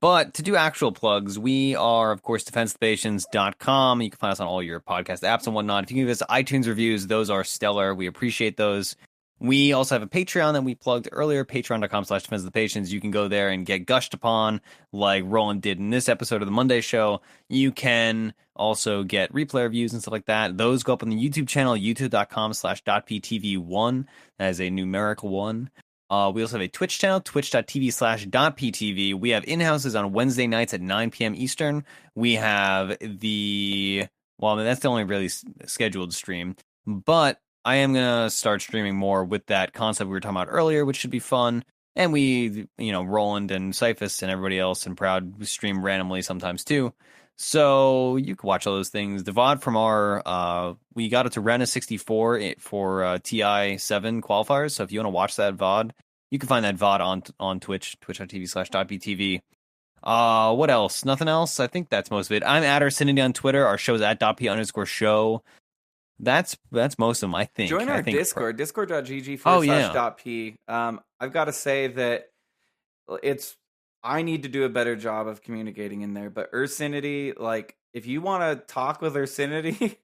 [SPEAKER 2] But to do actual plugs, we are, of course, defensethepations.com. You can find us on all your podcast apps and whatnot. If you give us iTunes reviews, those are stellar. We appreciate those. We also have a Patreon that we plugged earlier, patreon.com/defensethepations. You can go there and get gushed upon like Roland did in this episode of the Monday show. You can also get replay reviews and stuff like that. Those go up on the YouTube channel, youtube.com/.ptv1. That is a numerical one. We also have a Twitch channel, twitch.tv/.ptv. We have in-houses on Wednesday nights at 9 p.m. Eastern. We have I mean, that's the only really scheduled stream. But I am going to start streaming more with that concept we were talking about earlier, which should be fun. And we, Roland and Cyphus and everybody else and Proud stream randomly sometimes too. So you can watch all those things. The VOD from we got it to Rena 64 for TI7 qualifiers. So if you want to watch that VOD, you can find that VOD on Twitch, twitch.tv/.btv. What else? Nothing else? I think that's most of it. I'm at Ursinity on Twitter. Our show's at .p_show. That's most of them, I think.
[SPEAKER 1] Join our
[SPEAKER 2] I think
[SPEAKER 1] Discord, discord.gg
[SPEAKER 2] Oh, yeah.
[SPEAKER 1] /.p. I've got to say that I need to do a better job of communicating in there, but Ursinity, like, if you want to talk with Ursinity,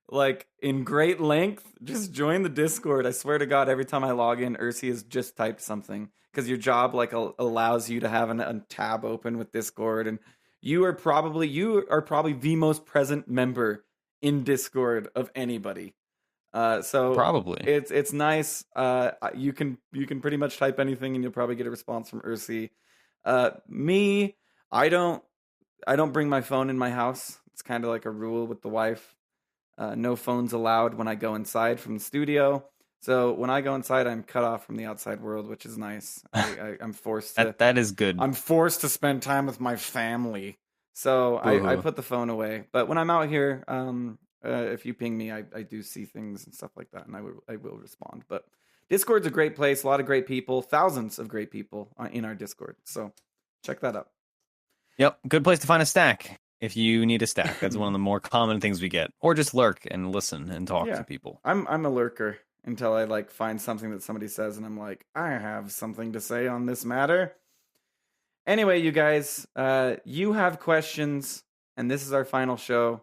[SPEAKER 1] like, in great length, just join the Discord. I swear to God, every time I log in, Ursi has just typed something, because your job, like, allows you to have a tab open with Discord, and you are probably the most present member in Discord of anybody. So
[SPEAKER 2] Probably.
[SPEAKER 1] it's nice. You can pretty much type anything and you'll probably get a response from Ursi. Me, I don't bring my phone in my house. It's kind of like a rule with the wife. No phones allowed when I go inside from the studio. So when I go inside, I'm cut off from the outside world, which is nice. I'm forced to.
[SPEAKER 2] That is good.
[SPEAKER 1] I'm forced to spend time with my family. So I put the phone away. But when I'm out here, if you ping me, I do see things and stuff like that, and I will respond. But Discord's a great place, a lot of great people, thousands of great people in our Discord. So check that out.
[SPEAKER 2] Yep, good place to find a stack if you need a stack. That's one of the more common things we get, or just lurk and listen and talk to people.
[SPEAKER 1] I'm a lurker until I like find something that somebody says, and I'm like, I have something to say on this matter. Anyway, you guys, you have questions, and this is our final show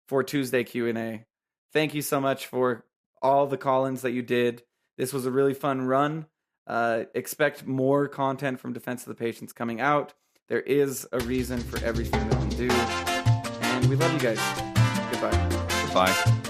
[SPEAKER 1] for Tuesday Q&A. thank you so much for all the call-ins that you did. This was a really fun run. Expect more content from Defense of the Patients coming out. There is a reason for everything that we do. And we love you guys. Goodbye.
[SPEAKER 2] Goodbye.